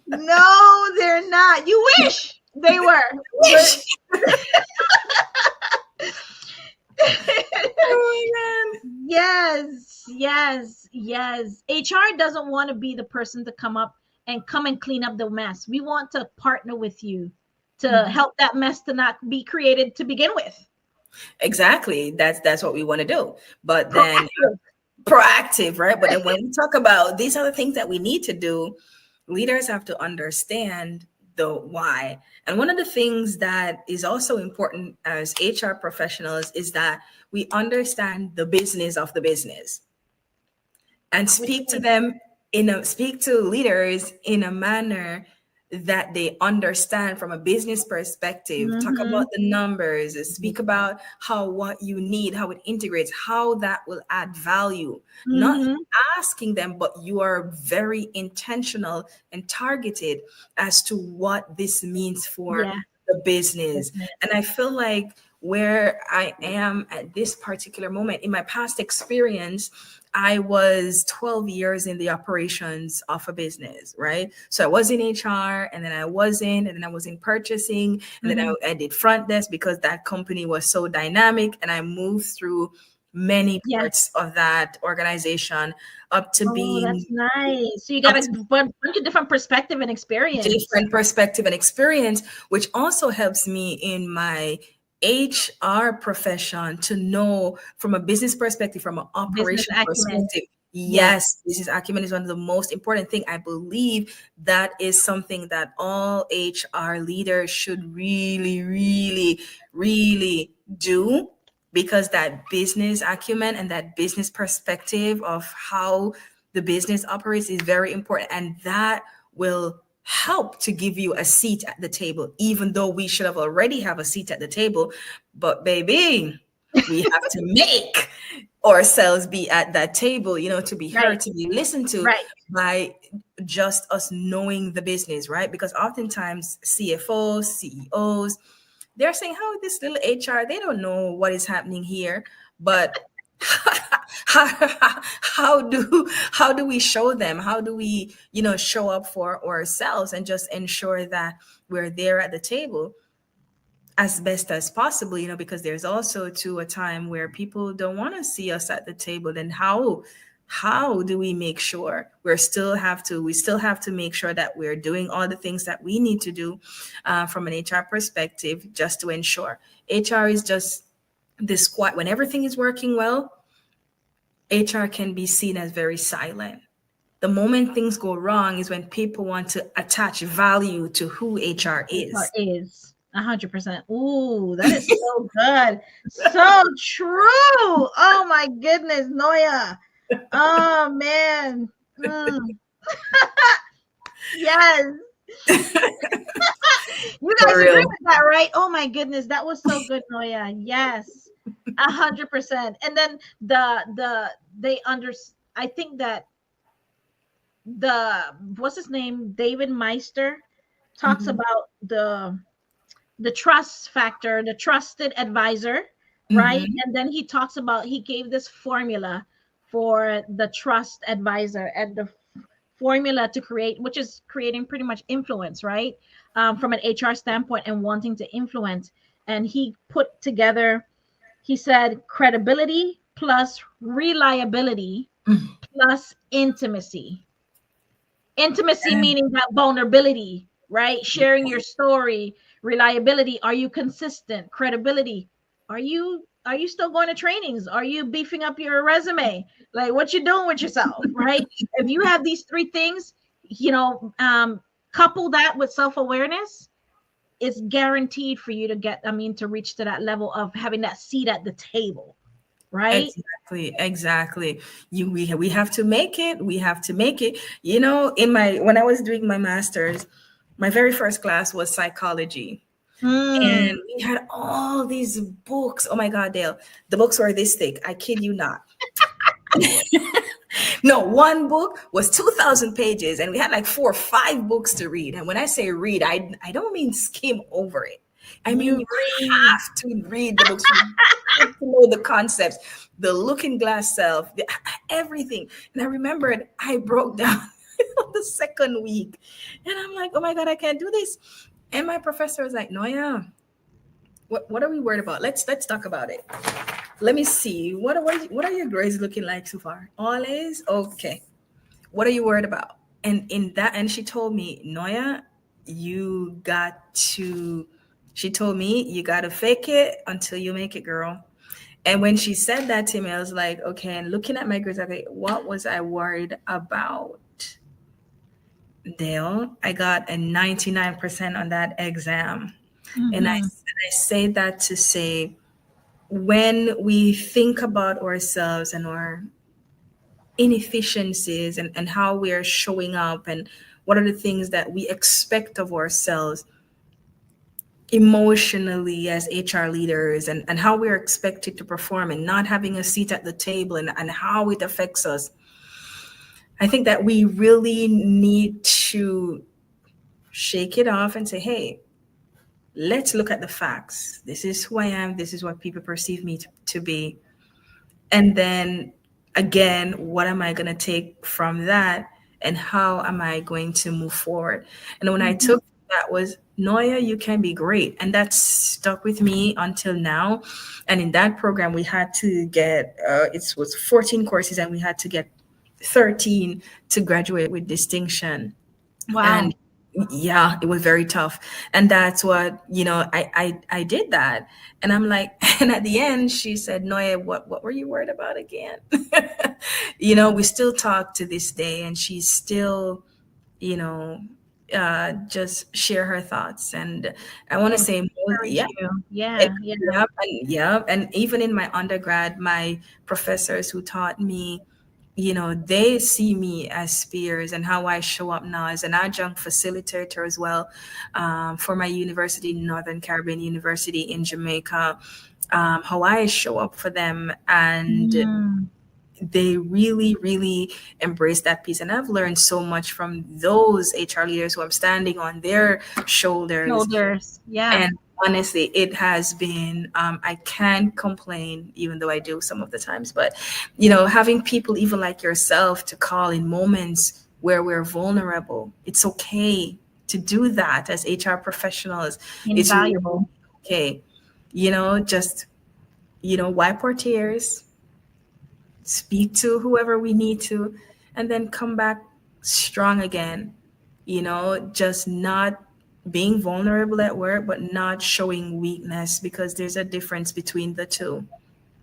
No, they're not. You wish they were, but Wish. Oh my God. yes, yes, yes. HR doesn't want to be the person to come and clean up the mess. We want to partner with you to Mhm. help that mess to not be created to begin with. Exactly. That's what we want to do. But then Proactive. proactive, right? But then when we talk about these are the things that we need to do, leaders have to understand the why. And one of the things that is also important as HR professionals is that we understand the business of the business and Which speak to means, them speak to leaders in a manner that they understand from a business perspective. Talk about mm-hmm, the numbers, speak about how what you need, how it integrates, how that will add value. Not mm-hmm, asking them, but you are very intentional and targeted as to what this means for yeah, the business. And I business. feel like where I am at this particular moment in my past experience, I was 12 years in the operations of a business, right? So I was in HR, and then I was and then I was in purchasing, and then Mm-hmm. I did front desk because that company was so dynamic. And I moved through many Yeah. parts of that organization up to Oh, being that's nice. So you got up a to bunch of different perspective and experience. different perspective and experience, which also helps me in my HR profession to know from a business perspective, from an Business operation acumen. perspective. Yeah. Yes, business acumen is one of the most important thing. I believe that is something that all HR leaders should really, really, really do, because that business acumen and that business perspective of how the business operates is very important, and that will help to give you a seat at the table, even though we should have already have a seat at the table. But baby, we have to make ourselves be at that table, to be Right. heard, to be listened to Right. by just us knowing the business, right? Because oftentimes CFOs, CEOs, they're saying, how this little HR, they don't know what is happening here. But how do we show them? How do we, show up for ourselves and just ensure that we're there at the table as best as possible, because there's also to a time where people don't want to see us at the table. Then how do we make sure we still have to make sure that we're doing all the things that we need to do from an HR perspective, just to ensure HR is just this quiet. When everything is working well, HR can be seen as very silent. The moment things go wrong is when people want to attach value to who HR HR is. is 100%. Ooh, that is so good. So true. Oh my goodness, Noya. Oh man. Mm, yes. You For guys agree real. with that, right? Oh my goodness, that was so good, Noya. Yes. 100%. And then they under I think that what's his name? David Meister talks Mhm. about the trust factor, the trusted advisor, right? Mhm. And then he talks about, he gave this formula for the trust advisor, and the formula to create, which is creating pretty much influence, right? From an HR standpoint and wanting to influence. And he put together, he said, credibility plus reliability Mhm. plus intimacy. Intimacy meaning that vulnerability, right? Sharing your story. Reliability, are you consistent? Credibility, are you still going to trainings? Are you beefing up your resume? Like, what you doing with yourself, right? If you have these three things, couple that with self-awareness, it's guaranteed for you to get, to reach to that level of having that seat at the table, right? Exactly, exactly. We have to make it. We have to make it. In my when I was doing my master's, my very first class was psychology. And Mm, we had all these books. Oh my God, Dale. The books were this thick. I kid you not. No, one book was 2,000 pages, and we had like 4 or 5 books to read. And when I say read, I don't mean skim over it. I mean, you you read. have to read the books. You have to know the concepts, the looking glass self, everything. And I remembered I broke down on the second week. And I'm like, oh my God, I can't do this. And my professor was like, no, yeah. What are we worried about? Let's talk about it. Let me see. What are your grades looking like so far? All A's? Okay. What are you worried about? And she told me, Noya, you got to she told me you gotta fake it until you make it, girl. And when she said that to me, I was like, okay, and looking at my grades, okay, what was I worried about? Dale, I got a 99% on that exam. And Mm-hmm. I say that to say, when we think about ourselves and our inefficiencies, and how we are showing up, and what are the things that we expect of ourselves emotionally as HR leaders, and how we're expected to perform, and not having a seat at the table, and how it affects us. I think that we really need to shake it off and say, hey, let's look at the facts. This is who I am. This is what people perceive me to be. And then again, what am I going to take from that? And how am I going to move forward? And when I Mm-hmm. took that was, Noya, you can be great. And that stuck with me until now. And in that program, we had to get, it was 14 courses, and we had to get 13 to graduate with distinction. Wow. And yeah, it was very tough. And that's what, I did that. And I'm like, and at the end she said, Noe, what were you worried about again? We still talk to this day, and she's still, you know just share her thoughts. And I want to say, Encourage yeah. you. Yeah, yeah. Yeah, and even in my undergrad, my professors who taught me they see me as peers, and how I show up now as an adjunct facilitator as well, for my university, Northern Caribbean University in Jamaica, how I show up for them. And Mm, they really, really embrace that piece. And I've learned so much from those HR leaders who I'm standing on their shoulders. shoulders. Yeah. And honestly, it has been, I can't complain, even though I do some of the times. But, having people even like yourself to call in moments where we're vulnerable, it's okay to do that as HR professionals. It's really Invaluable. okay. Just, wipe our tears, speak to whoever we need to, and then come back strong again. Just not being vulnerable at work, but not showing weakness, because there's a difference between the two,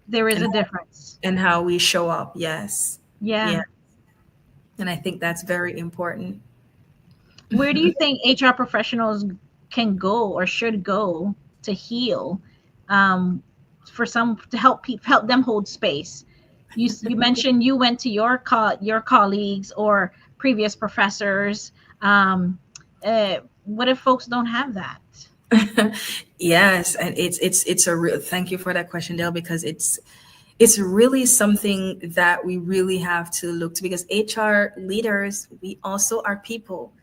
There is and a difference. how we show up. Yes. Yeah. Yeah. And I think that's very important. Where do you think HR professionals can go or should go to heal? Um, for some to help people help them hold space. You mentioned you went to your colleagues or previous professors. Um, what if folks don't have that? Yes, and it's a real, thank you for that question, Dale, because it's really something that we really have to look to, because HR leaders, we also are people.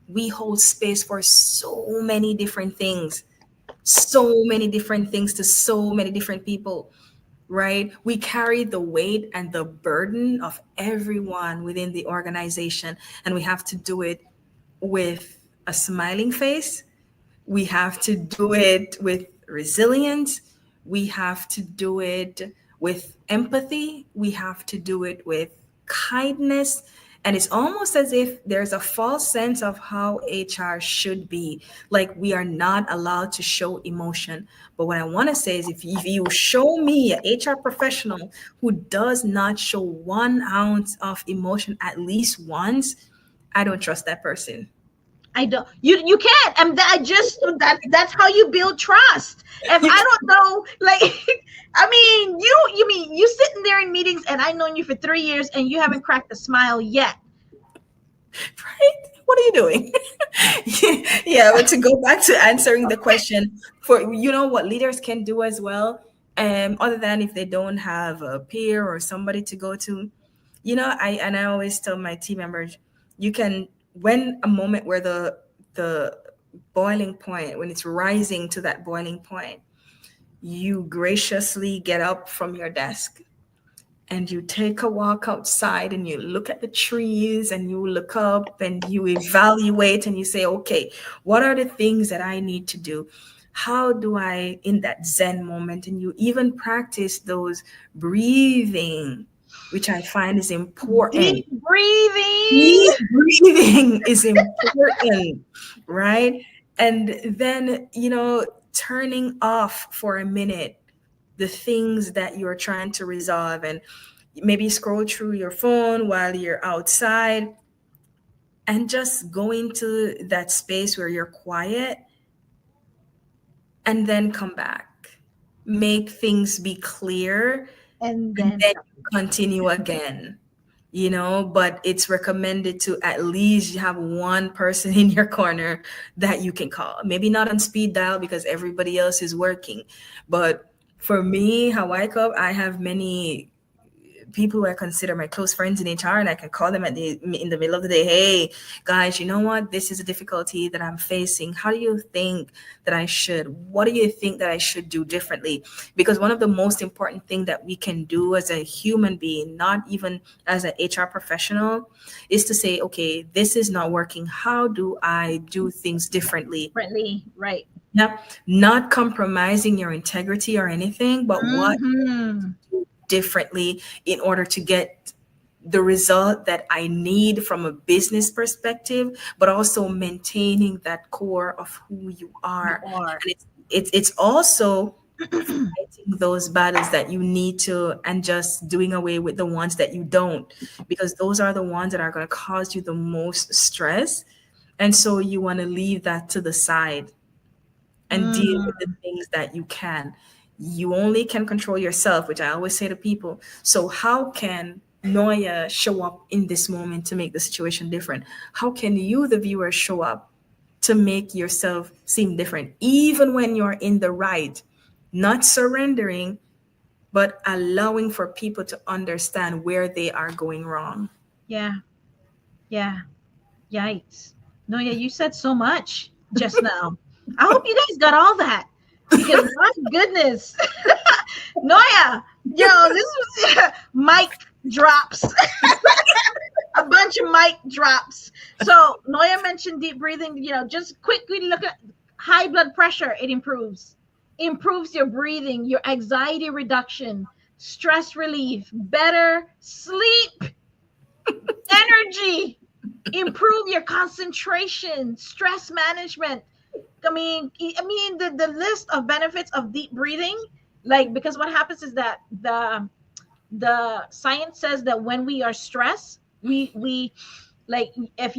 We hold space for so many different things, so many different things to so many different people, right? We carry the weight and the burden of everyone within the organization, and we have to do it with a smiling face. We have to do it with resilience. We have to do it with empathy. We have to do it with kindness. And it's almost as if there's a false sense of how HR should be. Like, we are not allowed to show emotion. But what I want to say is, if you show me an HR professional who does not show 1 ounce of emotion at least once, I don't trust that person. I don't. You can't. And I just that's how you build trust. If You I don't know, like, I mean, you mean you sitting there in meetings, and I've known you for 3 years, and you haven't cracked a smile yet. right? What are you doing? Yeah, but to go back to answering the question, for what leaders can do as well, other than if they don't have a peer or somebody to go to, I always tell my team members, you can, when a moment where the boiling point, when it's rising to that boiling point, you graciously get up from your desk and you take a walk outside and you look at the trees and you look up and you evaluate and you say, okay, what are the things that I need to do? How do I, in that Zen moment, and you even practice those breathing, which I find is important. Deep breathing. Deep breathing is important, right? And then, turning off for a minute the things that you're trying to resolve, and maybe scroll through your phone while you're outside, and just go into that space where you're quiet, and then come back. Make things be clear, And and then then you continue again. But it's recommended to at least have one person in your corner that you can call. Maybe not on speed dial because everybody else is working. But for me, how I cope, I have many people who I consider my close friends in HR, and I can call them in the middle of the day. Hey, guys, you know what? This is a difficulty that I'm facing. How do you think that I should? What do you think that I should do differently? Because one of the most important thing that we can do as a human being, not even as an HR professional, is to say, okay, this is not working. How do I do things differently? differently, right? Yeah, not compromising your integrity or anything, but what Mm-hmm. differently in order to get the result that I need from a business perspective, but also maintaining that core of who you You are. are. And it's also fighting those battles that you need to, and just doing away with the ones that you don't, because those are the ones that are going to cause you the most stress. And so you want to leave that to the side and deal with the Mm. things that you can. You only can control yourself, which I always say to people. So how can Noya show up in this moment to make the situation different? How can you, the viewer, show up to make yourself seem different, even when you're in the right? Not surrendering, but allowing for people to understand where they are going wrong. Yeah. Yeah. Yikes. No, yeah, you said so much just now. I hope you guys got all that because my goodness. Noya, yo, this was mic drops. A bunch of mic drops. So Noya mentioned deep breathing. Just quickly look at high blood pressure. It improves your breathing, your anxiety reduction, stress relief, better sleep, energy, improve your concentration, stress management. The list of benefits of deep breathing, like, because what happens is that the science says that when we are stressed, we like, if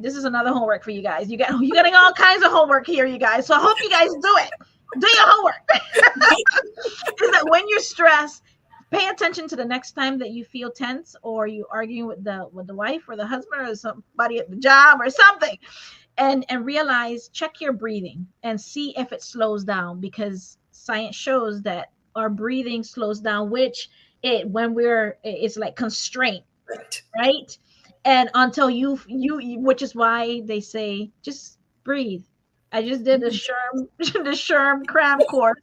this is another homework for you guys. You getting all kinds of homework here, you guys. So I hope you guys do it. Do your homework. Is that when you're stressed, pay attention to the next time that you feel tense, or you arguing with the wife or the husband or somebody at the job or something, and realize, check your breathing and see if it slows down, because science shows that our breathing slows down, which it when we're it's like constraint, Right. right? And until which is why they say just breathe. I just did the Sherm the Sherm cram course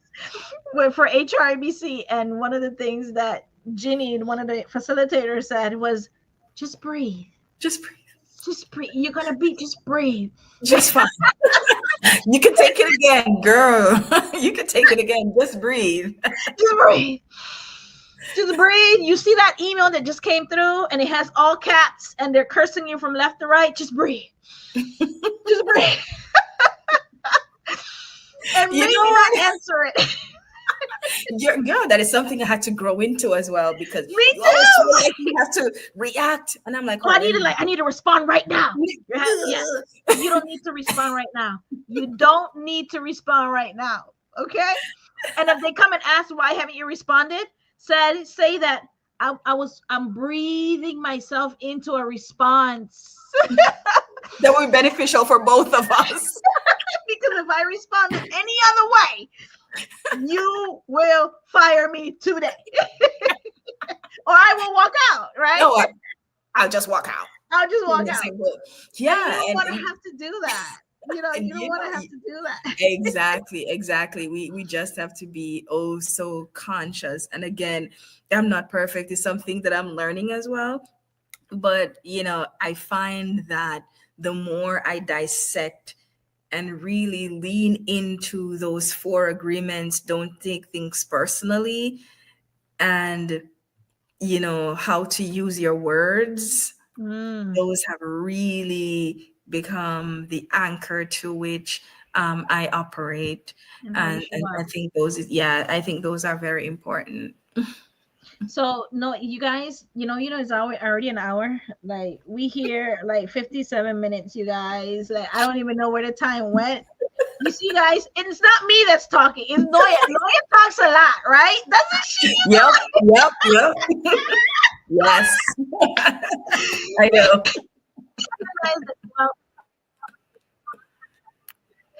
for HRBC, and one of the things that Ginny, one of the facilitators, said was, just breathe. Just breathe. Just breathe. You're gonna be just breathe. Just fine. You can take it again, girl. You can take it again. Just breathe. Just breathe. Just breathe. You see that email that just came through and it has all caps and they're cursing you from left to right? Just breathe. Just breathe. And You maybe know not what? answer it. Girl, that is something I had to grow into as well, because Me you always feel too. like you have to react. And I'm like, Oh, oh, let me. I need to respond right now. Yes. You don't need to respond right now. You don't need to respond right now. Okay? And if they come and ask, why haven't you responded? Say that I'm breathing myself into a response. That would be beneficial for both of us. Because if I responded any other way, you will fire me today. Or I will walk out, right? No, I'll just walk out. I'll just In walk the out. same boat. And you Yeah, don't want to and have to do that. and You don't want to have to do that. exactly, exactly. We just have to be oh so conscious. And again, I'm not perfect. It's something that I'm learning as well. But I find that the more I dissect and really lean into those four agreements, don't take things personally, and how to use your words, Mm, those have really become the anchor to which I operate. and how you And, show and I up. think yeah, I think those are very important. So no, you guys, it's already an hour. Like, we here like 57 minutes, you guys. Like, I don't even know where the time went. You see, guys, it's not me that's talking. It's Noya. Noya talks a lot, right? Doesn't she? Yep, yep, yep. Yes, I know. Guys, well,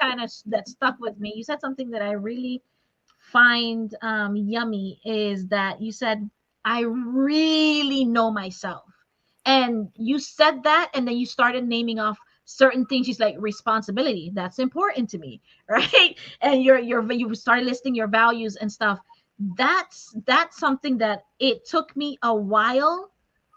kind of that stuck with me. You said something that I really find yummy, is that you said, I really know myself. And you said that, and then you started naming off certain things. She's like, responsibility, that's important to me, right? And you started listing your values and stuff. That's something that it took me a while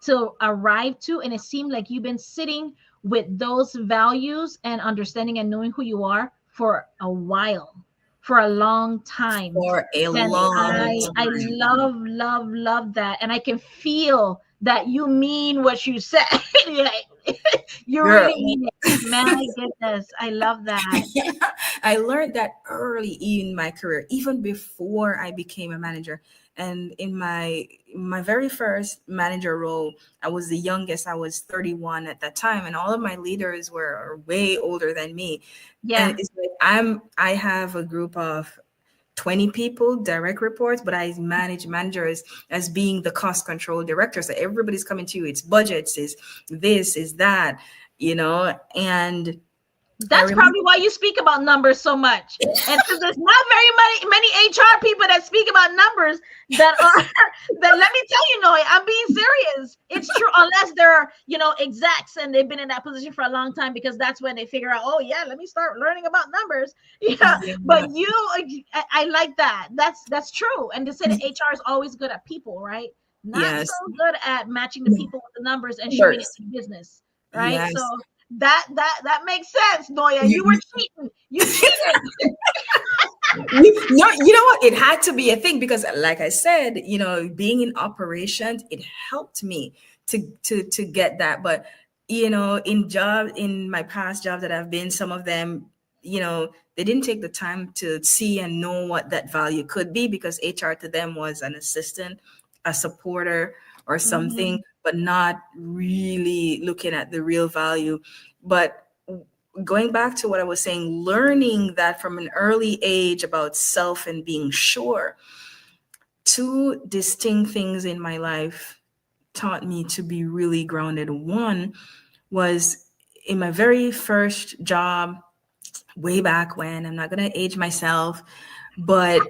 to arrive to, and it seemed like you've been sitting with those values and understanding and knowing who you are for a while, for a long time. For a And long I time. love that, and I can feel that you mean what you said. Like, you Girl. really mean it. My goodness, I love that. Yeah, I learned that early in my career, even before I became a manager. And in my very first manager role, I was the youngest. I was 31 at that time, and all of my leaders were way older than me. And Yeah. it's like I have a group of 20 people, direct reports, but I manage managers as being the cost control director. So everybody's coming to you. It's budgets, is this, is that, and I That's remember. probably why you speak about numbers so much. And because there's not very many HR people that speak about numbers that are that, let me tell you, Noe, I'm being serious. It's true, unless they're, execs and they've been in that position for a long time, because that's when they figure out, oh yeah, let me start learning about numbers. Yeah. But Yeah. I like that. That's true. And they say that HR is always good at people, right? Not so Yes. good at matching the people with the numbers and showing it Numbers. to the business, right? So Yes. that makes sense, Noya. You, You were cheating. You cheated. you know what? It had to be a thing because, like I said, being in operations, it helped me to get that. But in my past jobs that I've been, some of them, they didn't take the time to see and know what that value could be, because HR to them was an assistant, a supporter, or something, Mhm. but not really looking at the real value. But going back to what I was saying, learning that from an early age about self and being sure, two distinct things in my life taught me to be really grounded. One was in my very first job way back when. I'm not going to age myself, but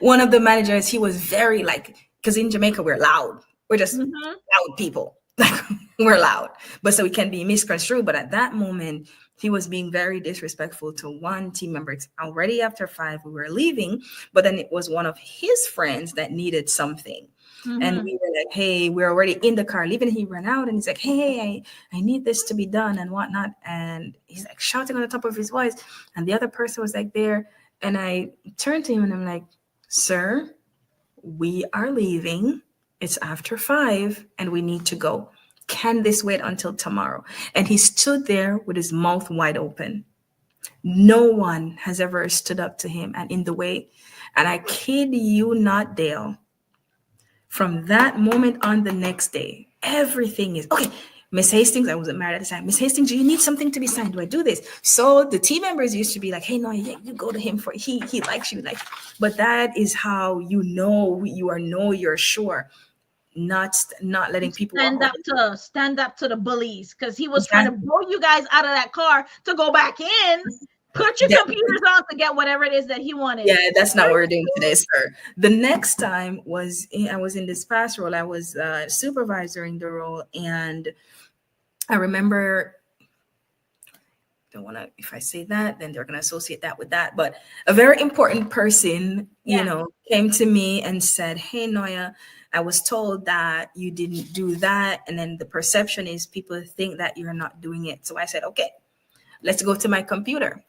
one of the managers, he was very like, because in Jamaica we're loud, we're just Mhm. loud people. Like, we're loud, but so it can be misconstrued. But at that moment, he was being very disrespectful to one team member. It's already after 5, we were leaving, but then it was one of his friends that needed something. And Mhm. we were like, hey, we're already in the car leaving. He ran out and he's like, hey, I need this to be done and whatnot. And he's like shouting on the top of his voice. And the other person was like there. And I turned to him and I'm like, sir, we are leaving. It's after 5 and we need to go. Can this wait until tomorrow? And he stood there with his mouth wide open. No one has ever stood up to him and in the way. And I kid you not, Dale, from that moment on the next day, everything is okay. Miss Hastings, I wasn't married at the time. Miss Hastings, do you need something to be signed? Do I do this? So the team members used to be like, hey, no, you go to him for he likes you, like. But that is how you're sure, not letting people walk over. Stand up to the bullies, because he was trying to Exactly. blow you guys out of that car to go back in. Put your That- computers on to get whatever it is that he wanted. yeah, that's not what we're doing today, sir. The next time I was in this past role. I was supervisor in the role, and I remember, don't want to, if I say that then they're going to associate that with that, but a very important person Yeah. came to me and said, hey, Noya, I was told that you didn't do that, and then the perception is people think that you're not doing it. So I said, okay, let's go to my computer.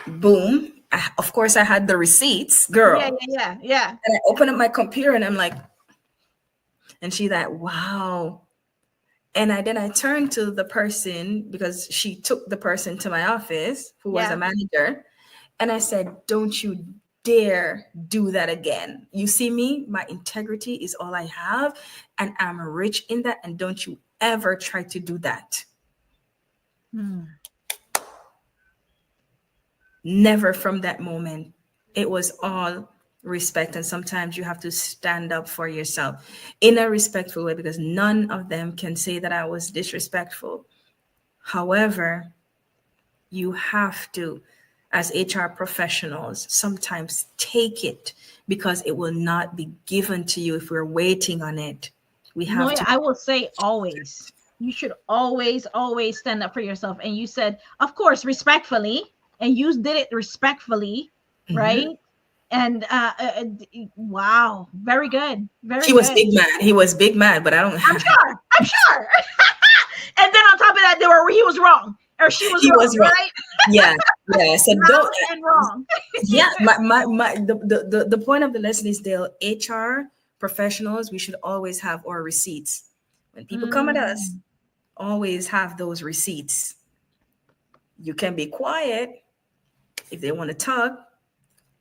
Boom. Of course I had the receipts, Yeah. girl, Yeah. Yeah. and I open up my computer and I'm like, and she's like, wow. And then I turned to the person, because she took the person to my office who was a Yeah. manager. And I said, don't you dare do that again. You see me, my integrity is all I have, and I'm rich in that. And don't you ever try to do that. Hmm. Never. From that moment, it was all respect. And sometimes you have to stand up for yourself in a respectful way, because none of them can say that I was disrespectful. However, you have to, as HR professionals, sometimes take it, because it will not be given to you if we're waiting on it. We No, have yeah, to. I will say always. You should always stand up for yourself. And you said, of course, respectfully, and you did it respectfully, Mhm. right? And wow, very good, He very was good. big mad. He was big mad, but I don't. I'm sure. I'm sure. And then on top of that, he was wrong, or she was He wrong, was wrong. right? Yeah, yeah. So don't. Loud and wrong. Yeah, the point of the lesson is, Dale, HR professionals, we should always have our receipts. When people come at us, Mm, always have those receipts. You can be quiet if they want to talk,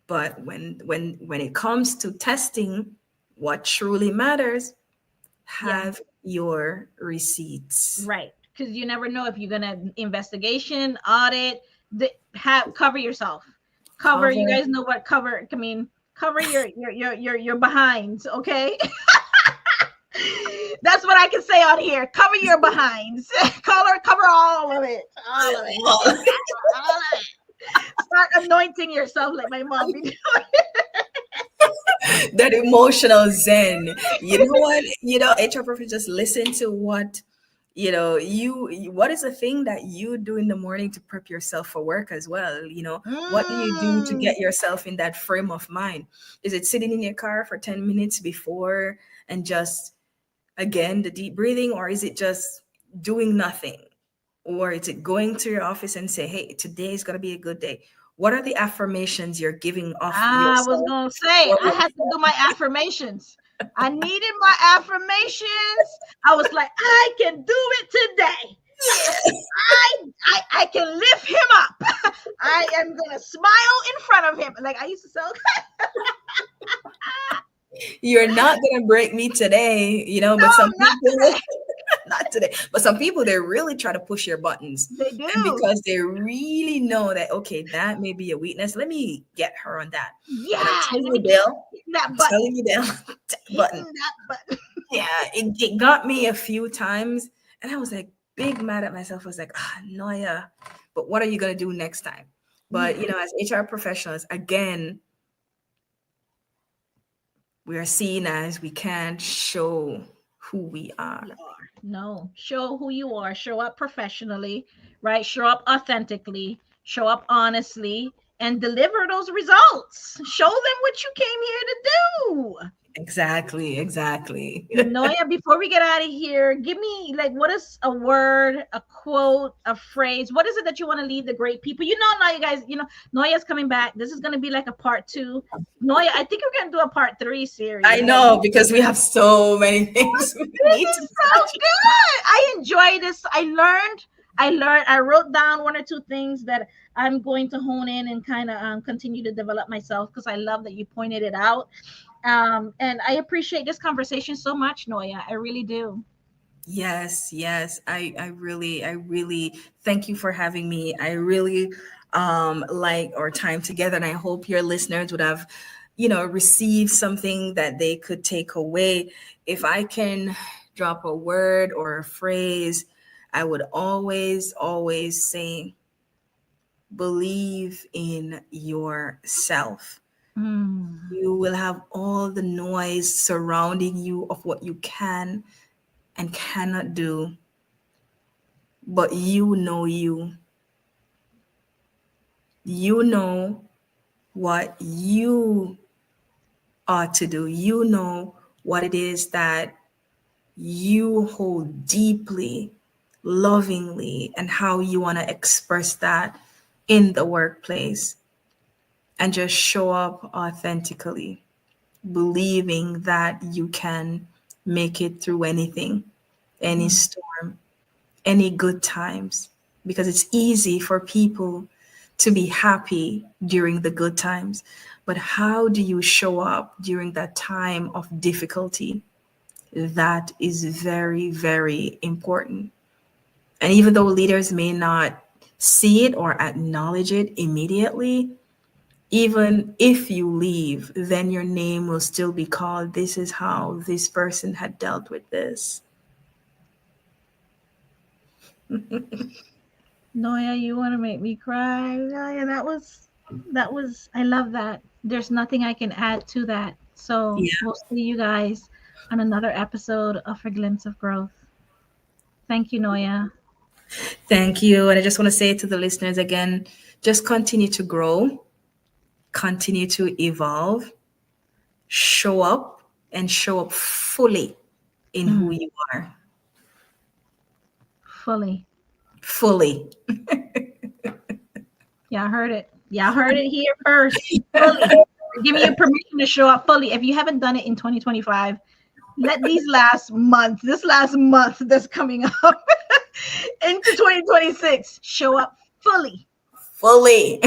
but when it comes to testing what truly matters, yeah, have your receipts. right. Because you never know if you're gonna investigation, audit, have cover yourself. Cover, you Cover. guys know what cover I mean. Cover your behinds, okay? That's what I can say on here. Cover your behinds. Cover all of it. All of it. All of it. Start anointing yourself like my mom be doing. That emotional zen. You know what? HR Perfect, just listen to what what is the thing that you do in the morning to prep yourself for work as well? What do you do to Mm. get yourself in that frame of mind? Is it sitting in your car for 10 minutes before and just again the deep breathing, or is it just doing nothing? Or is it going to your office and say, hey, today is going to be a good day? What are the affirmations you're giving off I was yourself gonna say for I had to yourself? do my affirmations. I needed my affirmations. I was like, I can do it today. I can lift him up. I am gonna smile in front of him. Like I used to say, You're not going to break me today, no, but some not people, today. not today, but some people, they really try to push your buttons. They And do. because they really know that, okay, that may be a weakness, let me get her on that. And I'm Yeah, telling let you, me get Dale, hitting that I'm button. telling you, Dale, that button. Hitting that button. Yeah, it got me a few times. And I was like, big mad at myself. I was like, Noya, but what are you going to do next time? But, Mm. as HR professionals, again, we are seen as we can't show who we are. You are. No, show who you are. Show up professionally, right? Show up authentically. Show up honestly, and deliver those results. Show them what you came here to do. Exactly, exactly. Noya, before we get out of here, give me like what is a word, a quote, a phrase? What is it that you want to leave the great people? Now you guys, Noya's coming back. This is gonna be like a part two. Noya, I think we're gonna do a part three I series. Like know because we have so many things we this need to is so touch. good. I enjoy this. I learned. I wrote down one or two things that I'm going to hone in and kind of continue to develop myself because I love that you pointed it out. And I appreciate this conversation so much, Noya. I really do. Yes, yes. I really thank you for having me. I really like our time together, and I hope your listeners would have, received something that they could take away. If I can drop a word or a phrase, I would always, always say, believe in yourself. Mm, You will have all the noise surrounding you of what you can and cannot do, but you know you. You know what you ought to do. You know what it is that you hold deeply, lovingly, and how you want to express that in the workplace. And just show up authentically, believing that you can make it through anything, any mm, storm, any good times, because it's easy for people to be happy during the good times. But how do you show up during that time of difficulty? That is very, very important. And even though leaders may not see it or acknowledge it immediately, even if you leave, then your name will still be called. This is how this person had dealt with this. Noya, you want to make me cry? Noya, that was. I love that. There's nothing I can add to that. So Yeah. we'll see you guys on another episode of A Glimpse of Growth. Thank you, Noya. Thank you. And I just want to say to the listeners again, just continue to grow, continue to evolve, show up fully in who Mm, you are. fully. Fully. Yeah, I heard it. Yeah, I heard it here first. Fully. I'm giving you permission to show up fully. If you haven't done it in 2025, let this last month that's coming up into 2026, show up fully. Fully.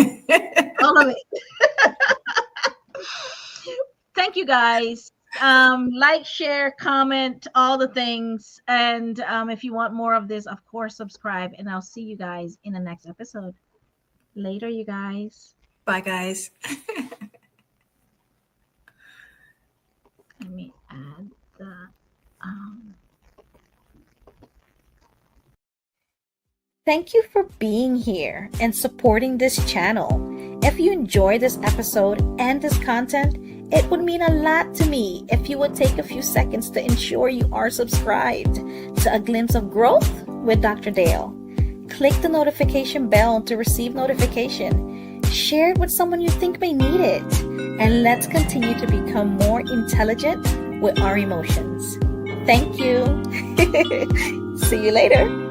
All of it. Thank you guys. Like, share, comment, all the things. And if you want more of this, of course, subscribe. And I'll see you guys in the next episode. Later, you guys. Bye, guys. Let me add the um Thank you for being here and supporting this channel. If you enjoyed this episode and this content, it would mean a lot to me if you would take a few seconds to ensure you are subscribed to A Glimpse of Growth with Dr. Dale. Click the notification bell to receive notification. Share it with someone you think may need it. And let's continue to become more intelligent with our emotions. Thank you. See you later.